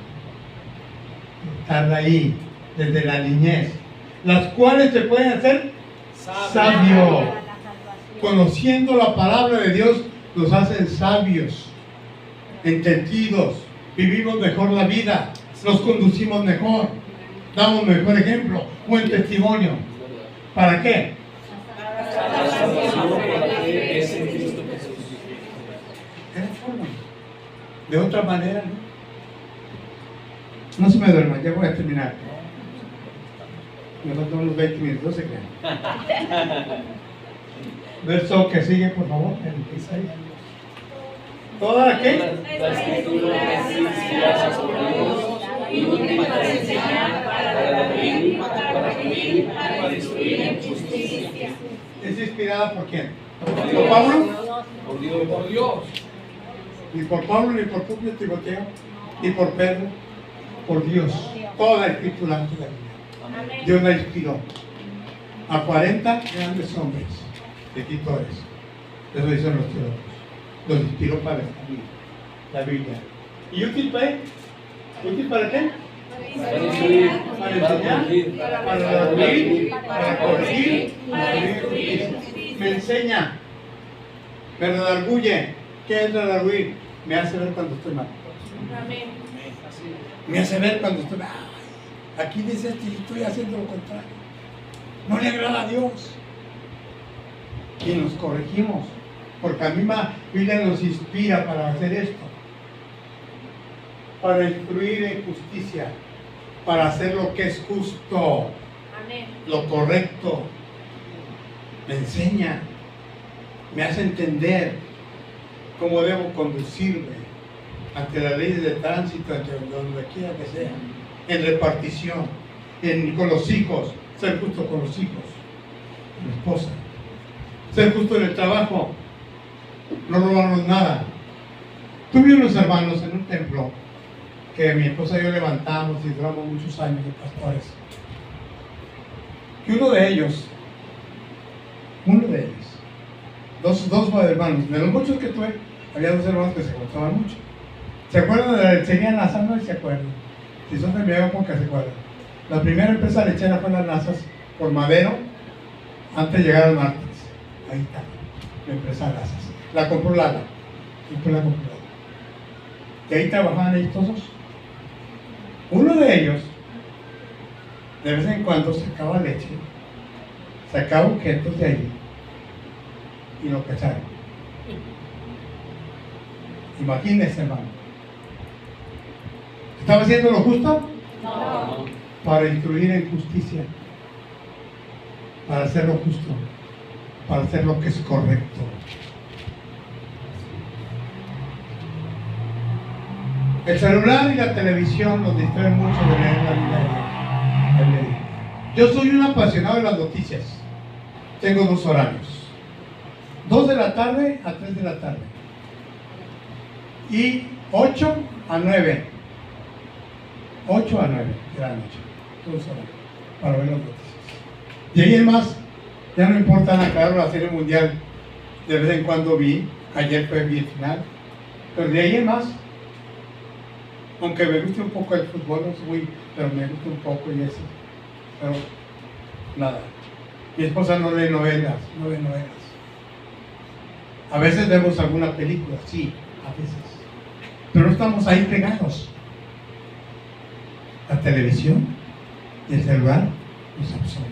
Están ahí desde la niñez, las cuales te pueden hacer sabio. Conociendo la palabra de Dios nos hacen sabios, entendidos, vivimos mejor la vida, nos conducimos mejor, damos mejor ejemplo, buen testimonio. ¿Para qué? De otra manera, no se me duerman, ya voy a terminar. Me faltan unos 20 minutos, no se crean. Verso que sigue, por favor, el 16. ¿Toda qué? La escritura es inspirada por Dios y útil para enseñar, para redarguir, para corregir, para instruir en justicia. ¿Es inspirada por quién? ¿Por Pablo? Por Dios. Ni por Pablo, ni por Timoteo, ni por Pedro, por Dios. Toda la escritura antes de la Biblia. Dios la inspiró a 40 grandes hombres escritores. Eso dicen los teólogos. Los inspiró para escribir la Biblia. ¿Y útil para qué? ¿Útil para qué? Para enseñar, para dormir, para corregir, para instruir. Me enseña, me redarguye. ¿Qué es redarguir? Me hace ver cuando estoy mal. Me hace ver cuando estoy mal. Aquí dice esto y estoy haciendo lo contrario. No le agrada a Dios. Y nos corregimos. Porque a mí la Biblia nos inspira para hacer esto. Para instruir en justicia. Para hacer lo que es justo. Amén. Lo correcto. Me enseña. Me hace entender cómo debo conducirme ante las leyes de tránsito, ante donde quiera que sea. En repartición. Con los hijos. Ser justo con los hijos. Con la esposa. Ser justo en el trabajo. No robarnos nada. Tuve unos hermanos en un templo que mi esposa y yo levantamos y duramos muchos años de pastores. Y uno de ellos, dos hermanos, de los muchos que tuve, había dos hermanos que se gustaban mucho. ¿Se acuerdan de la lechería NASA? No se acuerdan. Si son de mi época, se acuerdan. La primera empresa lechera fue las Nazas por Madero, antes de llegar al martes. Ahí está, la empresa Nazas. La compró Lala. Después la compró Lala. Y ahí trabajaban ellos todos. Uno de ellos, de vez en cuando, sacaba leche, sacaba objetos de ahí y lo cacharon. Imagínense, hermano. ¿Estaba haciendo lo justo? No. Para instruir en justicia, para hacer lo justo, para hacer lo que es correcto. El celular y la televisión nos distraen mucho de leer la Biblia. Yo soy un apasionado de las noticias. Tengo dos horarios. 2 de la tarde a 3 de la tarde. Y 8 a 9. 8 a 9 de la noche. 2 horas para ver las noticias. Y ahí en más, ya no importa nada, claro, la Serie Mundial de vez en cuando vi. Ayer fue el final. Pero de ahí en más, aunque me guste un poco el fútbol, no soy, pero me gusta un poco y eso. Pero nada. Mi esposa no lee novelas. A veces vemos alguna película, sí, a veces. Pero no estamos ahí pegados. La televisión y el celular nos absorbe.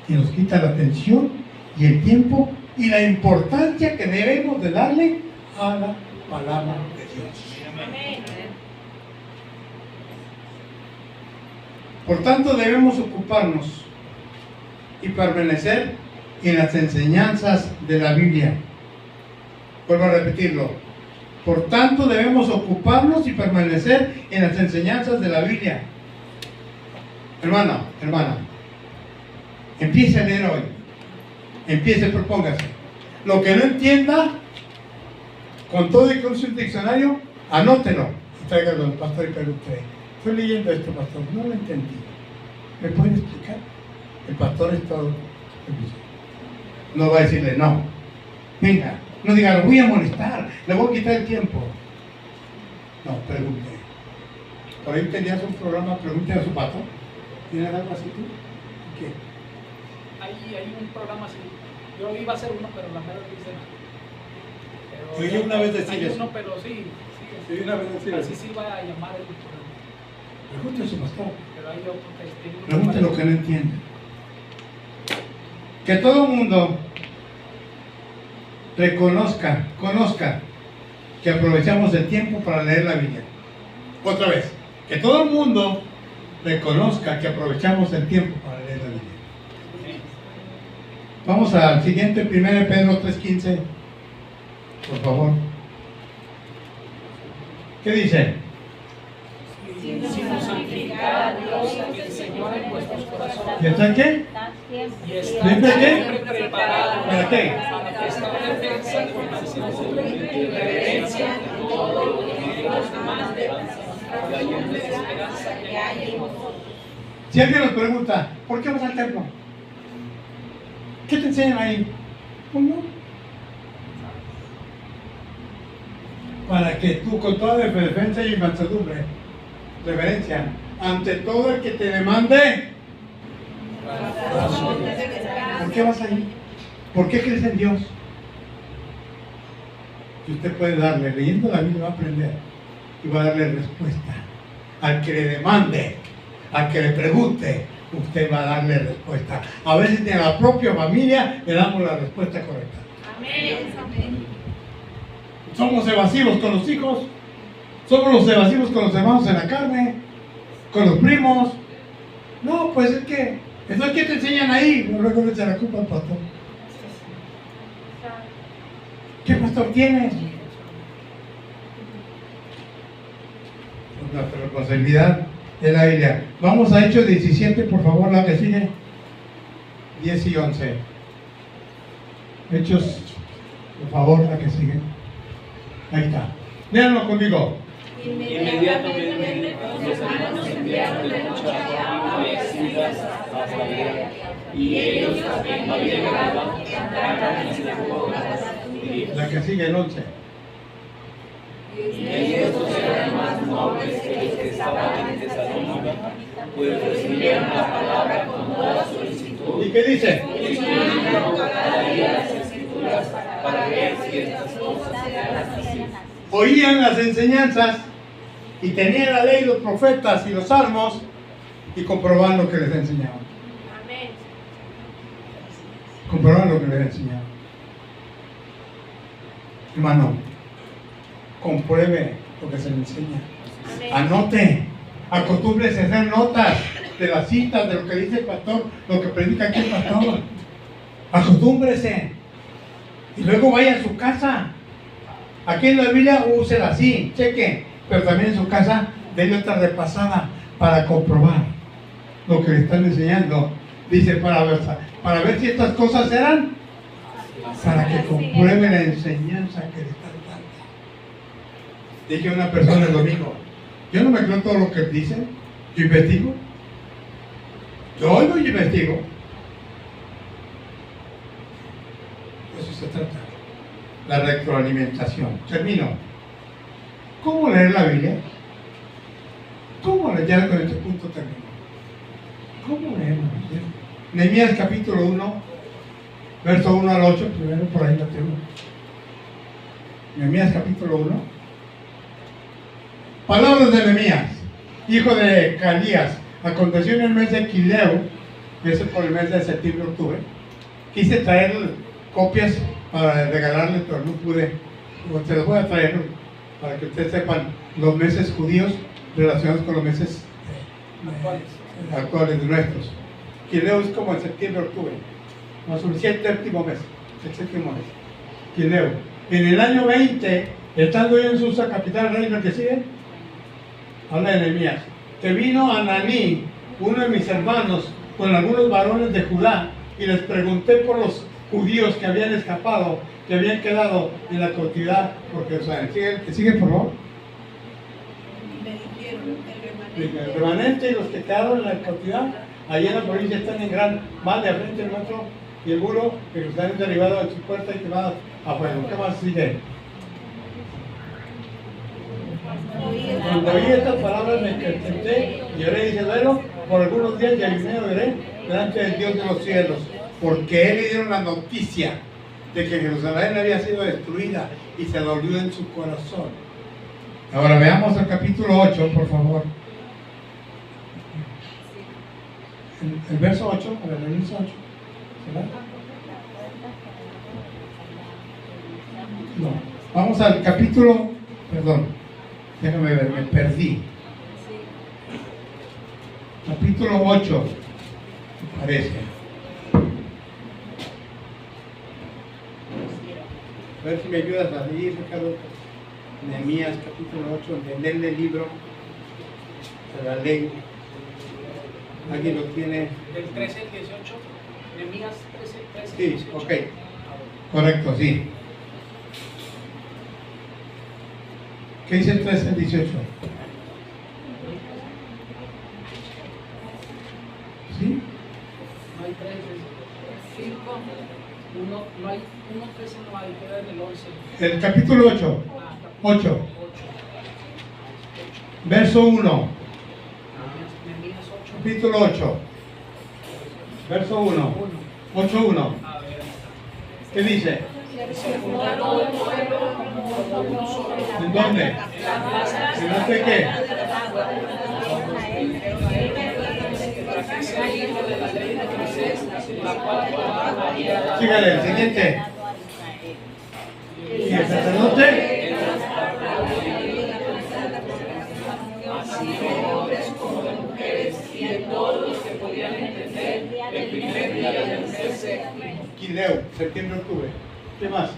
Y nos quita la atención y el tiempo y la importancia que debemos de darle a la palabra de Dios. Amén. Por tanto, debemos ocuparnos y permanecer en las enseñanzas de la Biblia. Vuelvo a repetirlo. Por tanto, debemos ocuparnos y permanecer en las enseñanzas de la Biblia. Hermana, empiece a leer hoy. Empiece, propóngase. Lo que no entienda, con todo y con su diccionario, anótelo y tráigalo al pastor y pregunte: estoy leyendo esto, pastor, no lo entendí. ¿Me puede explicar? El pastor es todo. No va a decirle no. Venga, no diga, lo voy a molestar, le voy a quitar el tiempo. No, pregunte. Por ahí tenías un programa, pregunte a su pastor. ¿Tienes algo así tú? ¿Qué? Hay un programa así. Yo iba a hacer uno, pero la mera dice. Oye, una vez decir hay eso. uno, pero sí. Sí, una vez decir Así eso. sí va a llamar el programa. Pregunte a su pastor. Pero hay otro que tiene uno Pregunte lo que no entiende. Que todo el mundo conozca que aprovechamos el tiempo para leer la Biblia. Otra vez, que todo el mundo reconozca que aprovechamos el tiempo para leer la Biblia. Vamos al siguiente, 1 Pedro 3:15, por favor. ¿Qué dice? Sino santificar a Dios el Señor en vuestros corazones. ¿Y está qué? Y estar ¿Siempre qué? siempre preparado ¿Para qué? para prestar defensa contra la irreverencia de todo lo que los demás deban y hay de esperanza que hay en vosotros. Si alguien nos pregunta, ¿por qué vas al templo? ¿Qué te enseñan ahí? ¿O no? Para que tú con toda defensa y mansedumbre, reverencia, ante todo el que te demande, ¿por qué vas ahí? ¿Por qué crees en Dios? Y usted puede darle, leyendo la Biblia va a aprender y va a darle respuesta. Al que le demande, al que le pregunte, usted va a darle respuesta. A veces de la propia familia le damos la respuesta correcta. Amén. Somos evasivos con los hijos, somos los evasivos con los hermanos en la carne, con los primos. No, pues es que te enseñan ahí. Luego le echan la culpa al pastor. ¿Qué pastor tienes? Nuestra responsabilidad es la Biblia. Vamos a Hechos 17, por favor, la que sigue. 10 y 11. Hechos, por favor, la que sigue. Ahí está. Léanlo conmigo. Inmediatamente los hermanos enviaron de noche a vestidas a Judea, y ellos también habían llegado, entraron en la sinagoga. La que sigue, el 11. Y ellos eran más nobles que los que estaban en Tesalónica, pues recibieron la palabra con toda solicitud. ¿Y qué dice? Estudiando cada día las Escrituras para ver si estas cosas eran así. Oían las enseñanzas y tenían la ley, los profetas y los salmos y comprobaban lo que les enseñaban. Amén. Comprobaban lo que les enseñaban. Hermano, compruebe lo que se le enseña. Amén. Anote, acostúmbrese a hacer notas de las citas, de lo que dice el pastor, lo que predica aquí el pastor. Acostúmbrese. Y luego vaya a su casa. Aquí en la Biblia úsela así, cheque, pero también en su casa denle otra repasada para comprobar lo que le están enseñando. Dice, para ver si estas cosas eran, para que compruebe la enseñanza que le están dando. Dije a una persona el domingo, yo no me creo todo lo que dicen, yo investigo. Yo oigo y investigo. De eso se trata. La retroalimentación. Termino. ¿Cómo leer la Biblia? ¿Cómo leer? Ya con este punto termino. ¿Cómo leer la Biblia? Nehemías capítulo 1, verso 1 al 8, primero por ahí la tengo. Nehemías capítulo 1. Palabras de Nehemías, hijo de Calías. Aconteció en el mes de Quileu, que es por el mes de septiembre-octubre. Quise traer copias para regalarles, pero no pude. Se los voy a traer para que ustedes sepan los meses judíos relacionados con los meses actuales nuestros. Quileu es como en septiembre-octubre, más o menos el séptimo mes, el séptimo mes. Quileu. En el año 20, estando yo en Susa, capital del reino que sigue, habla de Nehemías, que vino Ananí, uno de mis hermanos, con algunos varones de Judá, y les pregunté por los judíos que habían escapado, que habían quedado en la cautividad, porque, o sea, sigue por favor. El remanente y los que quedaron en la cautividad, allá en la provincia están en gran mal de frente el metro y el muro, que los han derribado de su puerta y quemados a fuego. ¿Qué más sigue? Cuando oí estas palabras me senté y oré y dije, bueno, por algunos días y ayuné, oré delante del Dios de los cielos, porque él le dieron la noticia de que Jerusalén había sido destruida y se dolió en su corazón. Ahora veamos el capítulo 8, por favor. El verso 8, a ver, el verso 8. ¿Verdad? No. Vamos al capítulo, perdón, déjame ver, me perdí. Capítulo 8, me parece. A ver si me ayudas a leer, Ricardo. Nehemías capítulo 8, entenderle el libro de la ley. ¿Alguien lo tiene? Del 13 al 18, Nehemías 13 Sí, 18. ok. Correcto, sí. ¿Qué dice el 13 al 18? ¿Sí? No hay 13. No hay 1:13, no hay, queda en el 11. El capítulo 8, 8, verso 1, Nehemías 8. capítulo 8, verso 1, 8:1. A ver. ¿Qué dice? Se fundó todo el pueblo como uno solo. ¿En dónde? ¿En no sé qué? Sígale, el siguiente. ¿Y el sacerdote? Así de hombres como de mujeres y de todos los que podían entender el primer día del mes séptimo. Quileo, septiembre, octubre. ¿Qué más?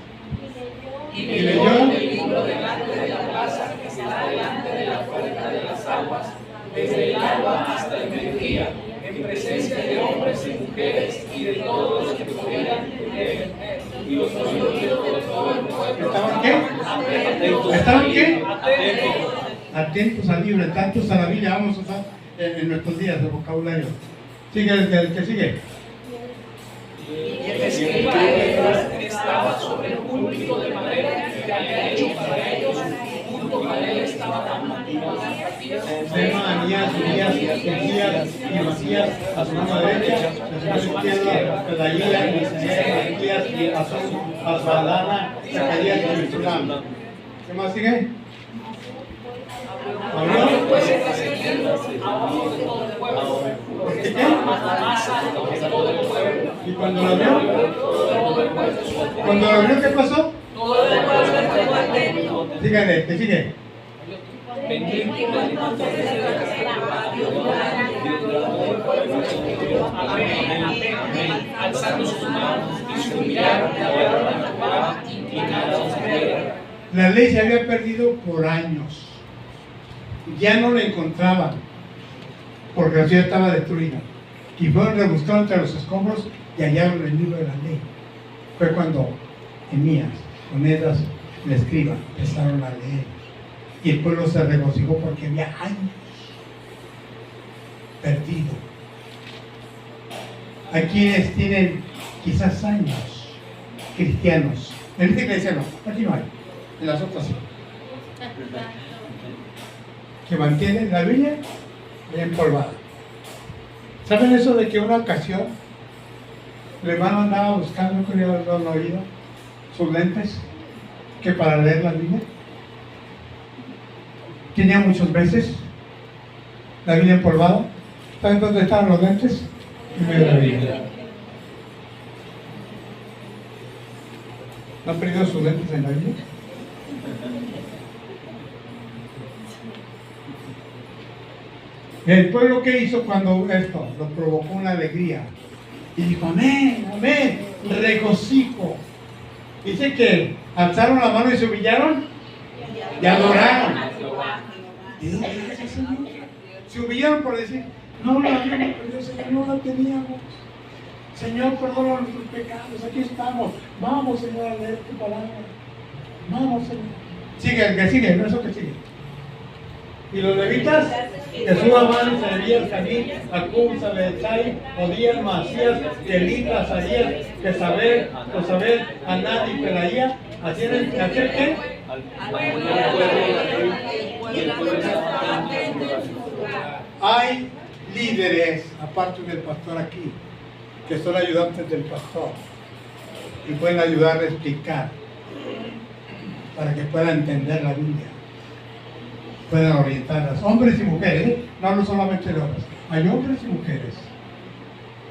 Y ¿Y leyó leyó? el libro delante de la plaza que está delante de la puerta de las aguas, desde el alba hasta el mediodía, en presencia de hombres y mujeres y de todos los que podían entender. Y los oídos de todo el pueblo. ¿Estaban qué? ¿Estaban qué? Atentos al libro, atentos a la Biblia. Vamos a usar en nuestros días el vocabulario. Sigue el que sigue. Y el escriba estaba sobre el púlpito de madera que había hecho para ellos. Junto a él estaba Manías, Urias, Hilcías y Masías a su mano derecha, a su mano izquierda, Pedaía, Misael, Malquías, Azul, Asbadana, Zacarías y Mesulam. ¿Qué más sigue? ¿Habló? ¿Y cuando lo vio? ¿Cuando lo vio qué pasó? Síganle, ¿qué sigue? alzando sus manos y se humillaron y adoraron a Jehová, inclinados en tierra. La ley se había perdido por años. Ya no la encontraban porque la ciudad estaba destruida. Y fueron rebuscando entre los escombros y hallaron el libro de la ley. Fue cuando Nehemías, con Esdras, el escriba, empezaron a leer. Y el pueblo se regocijó porque había años perdido. Hay quienes tienen quizás años cristianos. En esta iglesia no, aquí no hay. En las otras sí. Que mantienen la Biblia bien empolvada. ¿Saben eso de que una ocasión el hermano andaba buscando, que lo han oído, sus lentes, que para leer la Biblia? Tenía muchos meses la Biblia empolvada. ¿Saben dónde estaban los lentes? En medio de la Biblia. ¿No han perdido sus lentes en la Biblia? El pueblo, ¿qué hizo cuando esto? Lo provocó una alegría. Y dijo, amén, amén, regocijo. Dice que alzaron la mano y se humillaron y adoraron. ¿Y dónde está ese Señor? Se humillaron por decir, no la habíamos perdido, Señor, no la teníamos. Señor, perdona nuestros pecados, aquí estamos. Vamos, Señor, a leer tu palabra. Vamos, Señor. Sigue, que sigue, no eso que sigue. Y los levitas, Jesús, Amán, Isaías, Janí, Acub, Sabezai, Odías, Masías, Elí, Azarías, Jezabel, Josabel, Anán y Pelaía, ¿hacían qué? Hay líderes, aparte del pastor aquí, que son ayudantes del pastor y pueden ayudar a explicar para que puedan entender la Biblia, puedan orientarlas, hombres y mujeres, no hablo solamente de hombres, hay hombres y mujeres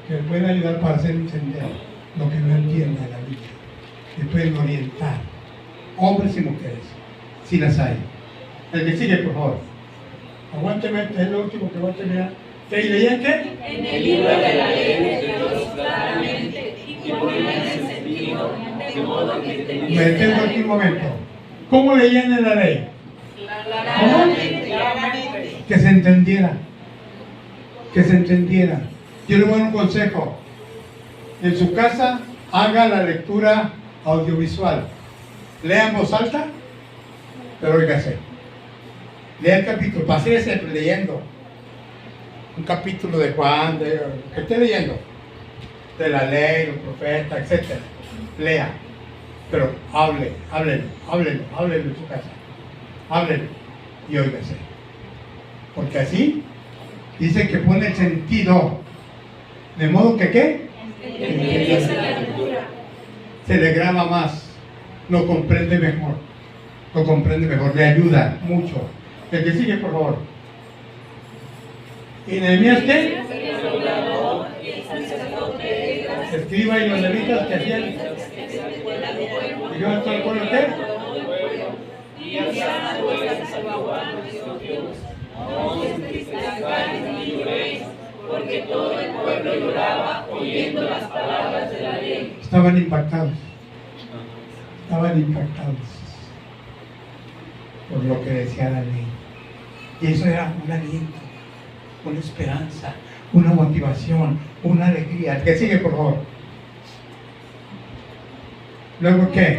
que pueden ayudar para hacer entender lo que no entienden de la Biblia, que pueden orientar, hombres y mujeres, si las hay. El que sigue, por favor. Aguánteme, es lo último que voy a terminar. ¿Qué leían qué? En el libro de la ley de Dios claramente y ponían el sentido de modo que Me entendieran. detengo aquí un momento. ¿Cómo leían en la ley? Claramente. Que se entendiera. Que se entendiera. Yo le voy a dar un consejo. En su casa, haga la lectura audiovisual. Lea en voz alta, pero óigase. Lea el capítulo, paséese leyendo. Un capítulo de Juan, que esté leyendo. De la ley, los profetas, etc. lea, pero háblelo en su casa, háblelo y óigase. Porque así dice que pone el sentido, de modo que ¿qué? Se le graba más, lo comprende mejor, le ayuda mucho. El que sigue, por favor. ¿Y Nehemías qué? Escriba y los levitas que hacían. ¿Y yo estoy con el qué? Porque todo el pueblo lloraba oyendo las palabras de la ley. Estaban impactados por lo que decía la ley. Y eso era un aliento, una esperanza, una motivación, una alegría. El que sigue, por favor. ¿Luego qué?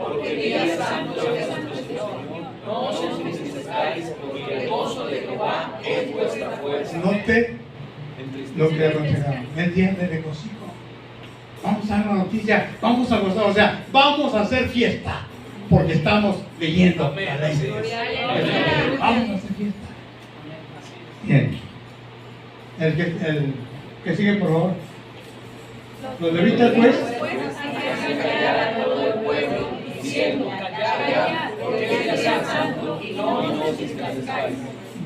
Porque días santos no os entristezcáis, porque el gozo de Jehová es vuestra fuerza. Note lo que aconsejamos. El día de regocijo. Vamos a dar la noticia, vamos a gozar, o sea, vamos a hacer fiesta, porque estamos leyendo la ley de Dios. Vamos a hacer fiesta. Bien. El que sigue, por favor. Los levitas, pues.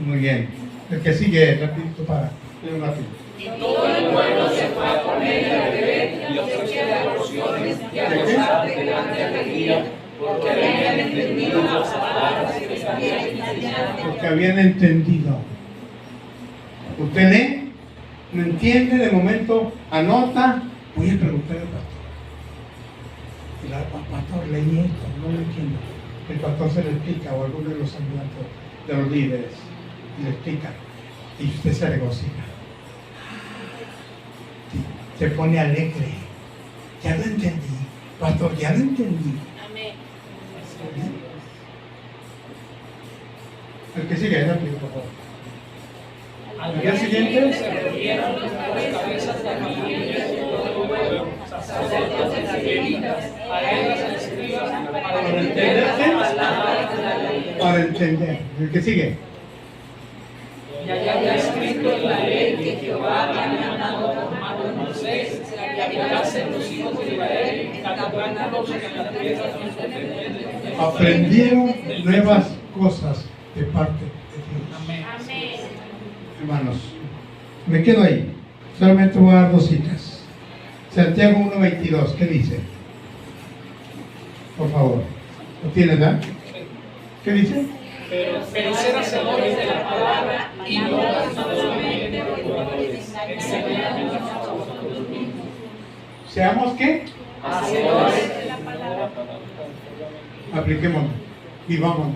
Muy bien. El que sigue, rapidito para un rápido. Y todo el pueblo se fue a poner a beber y ofrecer porciones y a gozar de grande alegría, porque habían entendido las palabras que les habían enseñado. Porque habían entendido. ¿Usted lee? ¿No entiende? De momento anota. Voy a preguntar al pastor. El pastor, leí esto, no lo entiendo. El pastor se lo explica, o alguno de los ayudantes, de los líderes, y le explica. Y usted se regocija. Se pone alegre. Ya lo entendí. Pastor, ya lo entendí. Amén. El que sigue, rápido, por favor. Al día siguiente se reunieron las cabezas de la familia de todo el pueblo, sacerdotes y levitas, parejas y escribas, para entender las palabras de la ley. Para entender. El que sigue. Y allá había escrito en la ley que Jehová había mandado por mano de Moisés, que habitasen los hijos de Israel, catalogados en la tierra de los Aprendieron nuevas cosas de parte de Dios. Amén. Hermanos, me quedo ahí. Solamente voy a dar dos citas. Santiago 1:22, ¿qué dice? Por favor. ¿Lo tienes, verdad? ¿Qué dice? Pero ser hacedores de la palabra y no solamente oidores, enseñando a vosotros mismos. ¿Seamos qué? Hacedores de la palabra. Apliquémonos, vivámonos,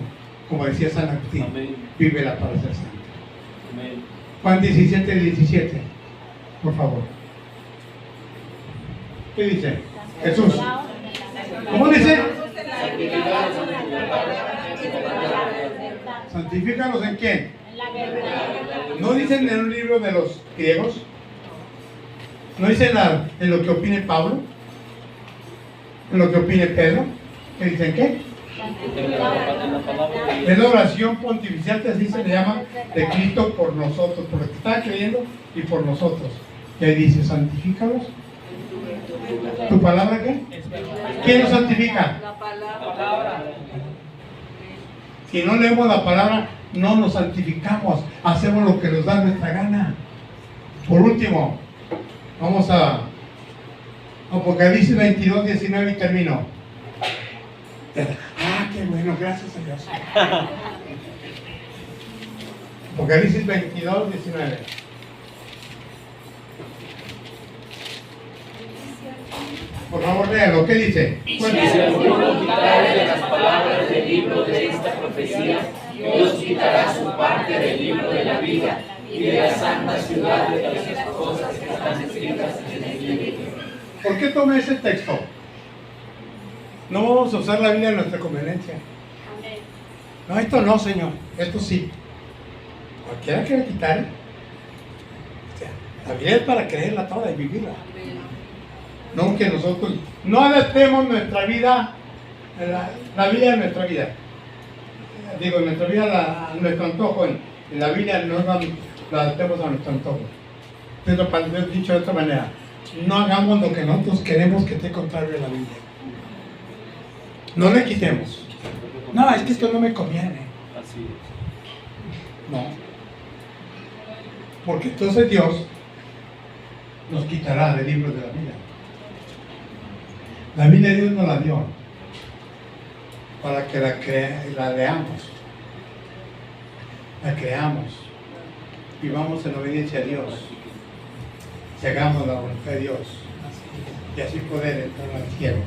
como decía San Agustín, vívela para ser santo. Juan 17:17, por favor. ¿Qué dice? Jesús. ¿Cómo dice? ¿Santifícalos en quién? ¿No dicen en un libro de los griegos? ¿No dicen en lo que opine Pablo? ¿En lo que opine Pedro? ¿Qué dicen qué? Es la oración pontifical que así se le llama de Cristo por nosotros, por los que están creyendo y por nosotros. Y ahí dice, santifícalos. ¿Tu palabra qué? ¿Quién nos santifica? La palabra. Si no leemos la palabra, no nos santificamos, hacemos lo que nos da nuestra gana. Por último, vamos a Apocalipsis 22:19 y termino. Qué bueno, gracias a Dios. Apocalipsis 22:19. Por favor, léalo. ¿Qué dice? Y si alguno quitare de las palabras del libro de esta profecía, Dios quitará su parte del libro de la vida y de la santa ciudad de las cosas que están escritas en el libro. ¿Por qué tomé ese texto? No vamos a usar la Biblia en nuestra conveniencia. No, esto no, Señor. Esto sí. Cualquiera quiere quitar. O sea, la Biblia es para creerla toda y vivirla. No que nosotros no adaptemos nuestra vida, la vida de nuestra vida. Digo, nuestra vida a nuestro antojo. En la Biblia no la adaptemos a nuestro antojo. Pero para dicho de otra manera, no hagamos lo que nosotros queremos que esté contrario a la Biblia. No le quitemos. No, es que esto no me conviene. Así es. No. Porque entonces Dios nos quitará del libro de la vida. La Biblia Dios nos la dio para que la leamos, la creamos, vivamos en obediencia a Dios, y hagamos la voluntad de Dios, y así poder entrar al cielo.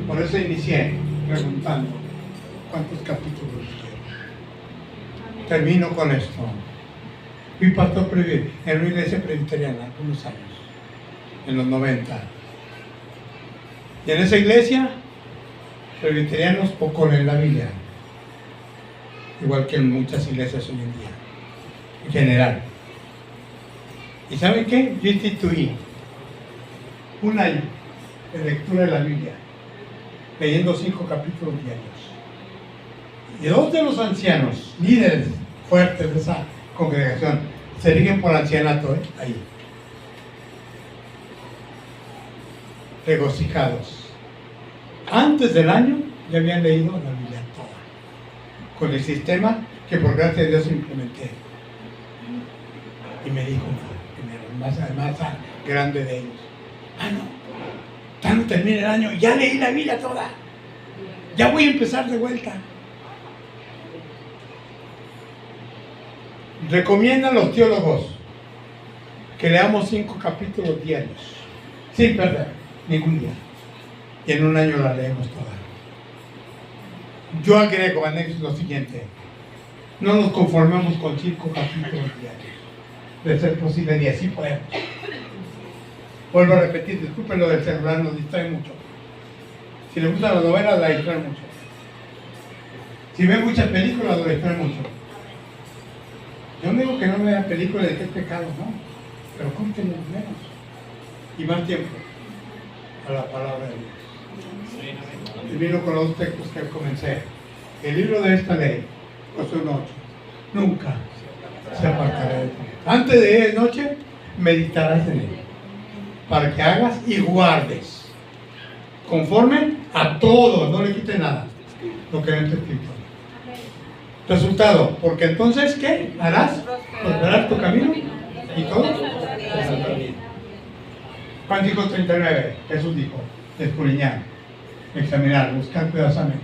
Por eso inicié preguntando cuántos capítulos quiero. Termino con esto. Fui pastor en una iglesia presbiteriana algunos años, en los 90. Y en esa iglesia, presbiterianos poco leen la Biblia, igual que en muchas iglesias hoy en día, en general. ¿Y saben qué? Yo instituí un año de lectura de la Biblia, leyendo 5 capítulos diarios. Y 2 de los ancianos, líderes fuertes de esa congregación, se rigen por ancianato, ahí. Regocijados. Antes del año ya habían leído la Biblia toda, con el sistema que por gracia de Dios implementé. Y me dijo el más grande de ellos: no termina el año, ya leí la Biblia toda, ya voy a empezar de vuelta. Recomiendan los teólogos que leamos 5 capítulos diarios, sin perder ningún día, y en un año la leemos toda. Yo agrego anexo lo siguiente: no nos conformemos con 5 capítulos diarios, de ser posible 10, sí podemos. Vuelvo a repetir, disculpen lo del celular, nos distrae mucho. Si les gusta la novela, la distrae mucho. Si ven muchas películas, la distrae mucho. Yo no digo que no vean películas de qué es pecado, no, pero córtenlo menos y más tiempo a la palabra de Dios. Termino con los textos que comencé. El libro de esta ley, Josué 1:8, nunca se apartará de ti. Antes de noche meditarás en él, para que hagas y guardes, conforme a todo, no le quites nada, lo que no está escrito. Resultado, porque entonces, ¿qué harás? Prosperar tu camino y todo. Juan dijo 39, Jesús dijo: escudriñar, examinar, buscar cuidadosamente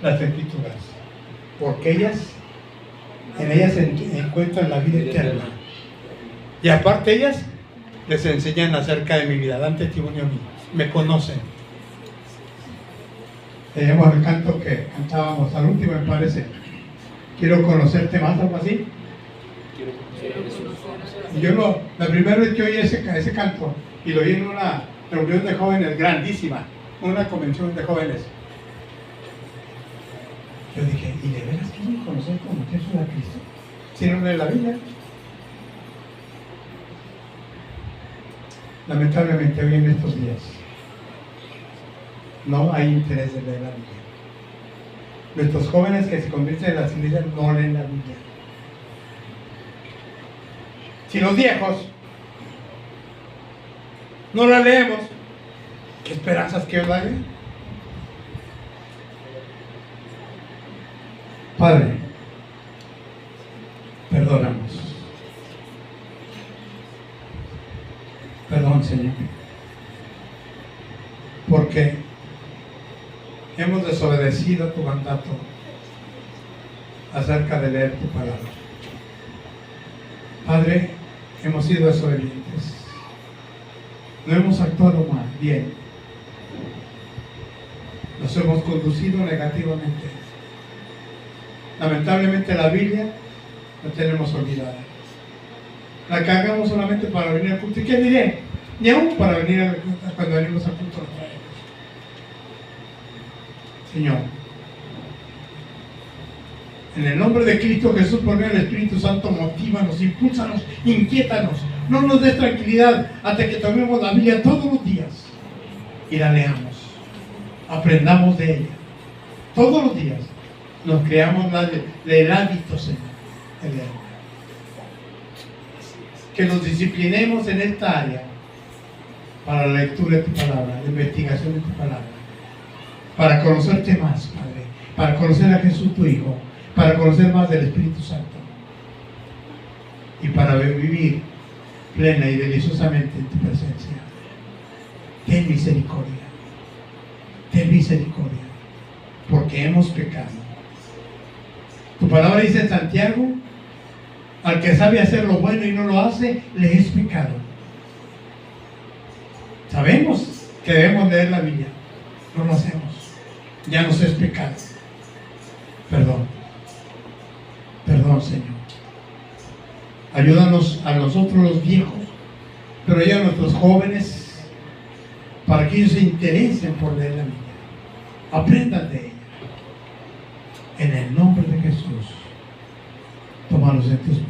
las escrituras, porque en ellas se encuentran la vida eterna. Y aparte ellas les enseñan acerca de mi vida, dan testimonio a mí, me conocen. Teníamos el canto que cantábamos al último, me parece: quiero conocerte más, algo así. Y yo la primera vez que oí ese canto, y lo oí en una reunión de jóvenes grandísima, una convención de jóvenes, yo dije: ¿y de veras quieren conocer como Jesús a Cristo? Si no leen la Biblia. Lamentablemente hoy en estos días no hay interés de leer la Biblia. Nuestros jóvenes que se convierten en las iglesias no leen la Biblia. Si los viejos no la leemos, ¿qué esperanzas que os la leen? Padre, perdónanos. Perdón, Señor, porque hemos desobedecido tu mandato acerca de leer tu palabra. Padre, hemos sido desobedientes, no hemos actuado mal, bien, nos hemos conducido negativamente. Lamentablemente la Biblia la tenemos olvidada, la cargamos solamente para venir al culto. ¿Y qué diré? Ni aún para venir cuando venimos al culto la traemos. Señor, En el nombre de Cristo Jesús, por medio del Espíritu Santo, motívanos, impúlsanos, inquiétanos. No nos des tranquilidad hasta que tomemos la Biblia todos los días y la leamos. Aprendamos de ella. Todos los días nos creamos el hábito, Señor, de leer. Que nos disciplinemos en esta área para la lectura de tu palabra, la investigación de tu palabra, para conocerte más, Padre, para conocer a Jesús tu Hijo, para conocer más del Espíritu Santo y para vivir plena y deliciosamente en tu presencia. Ten misericordia, porque hemos pecado. Tu palabra dice en Santiago: al que sabe hacer lo bueno y no lo hace, le es pecado. Sabemos que debemos leer la Biblia, no lo hacemos, ya nos es pecado. Perdón, Señor. Ayúdanos a nosotros los viejos, pero ya a nuestros jóvenes, para que ellos se interesen por leer la Biblia, aprendan de ella. En el nombre de Jesús, tómalos en tus manos.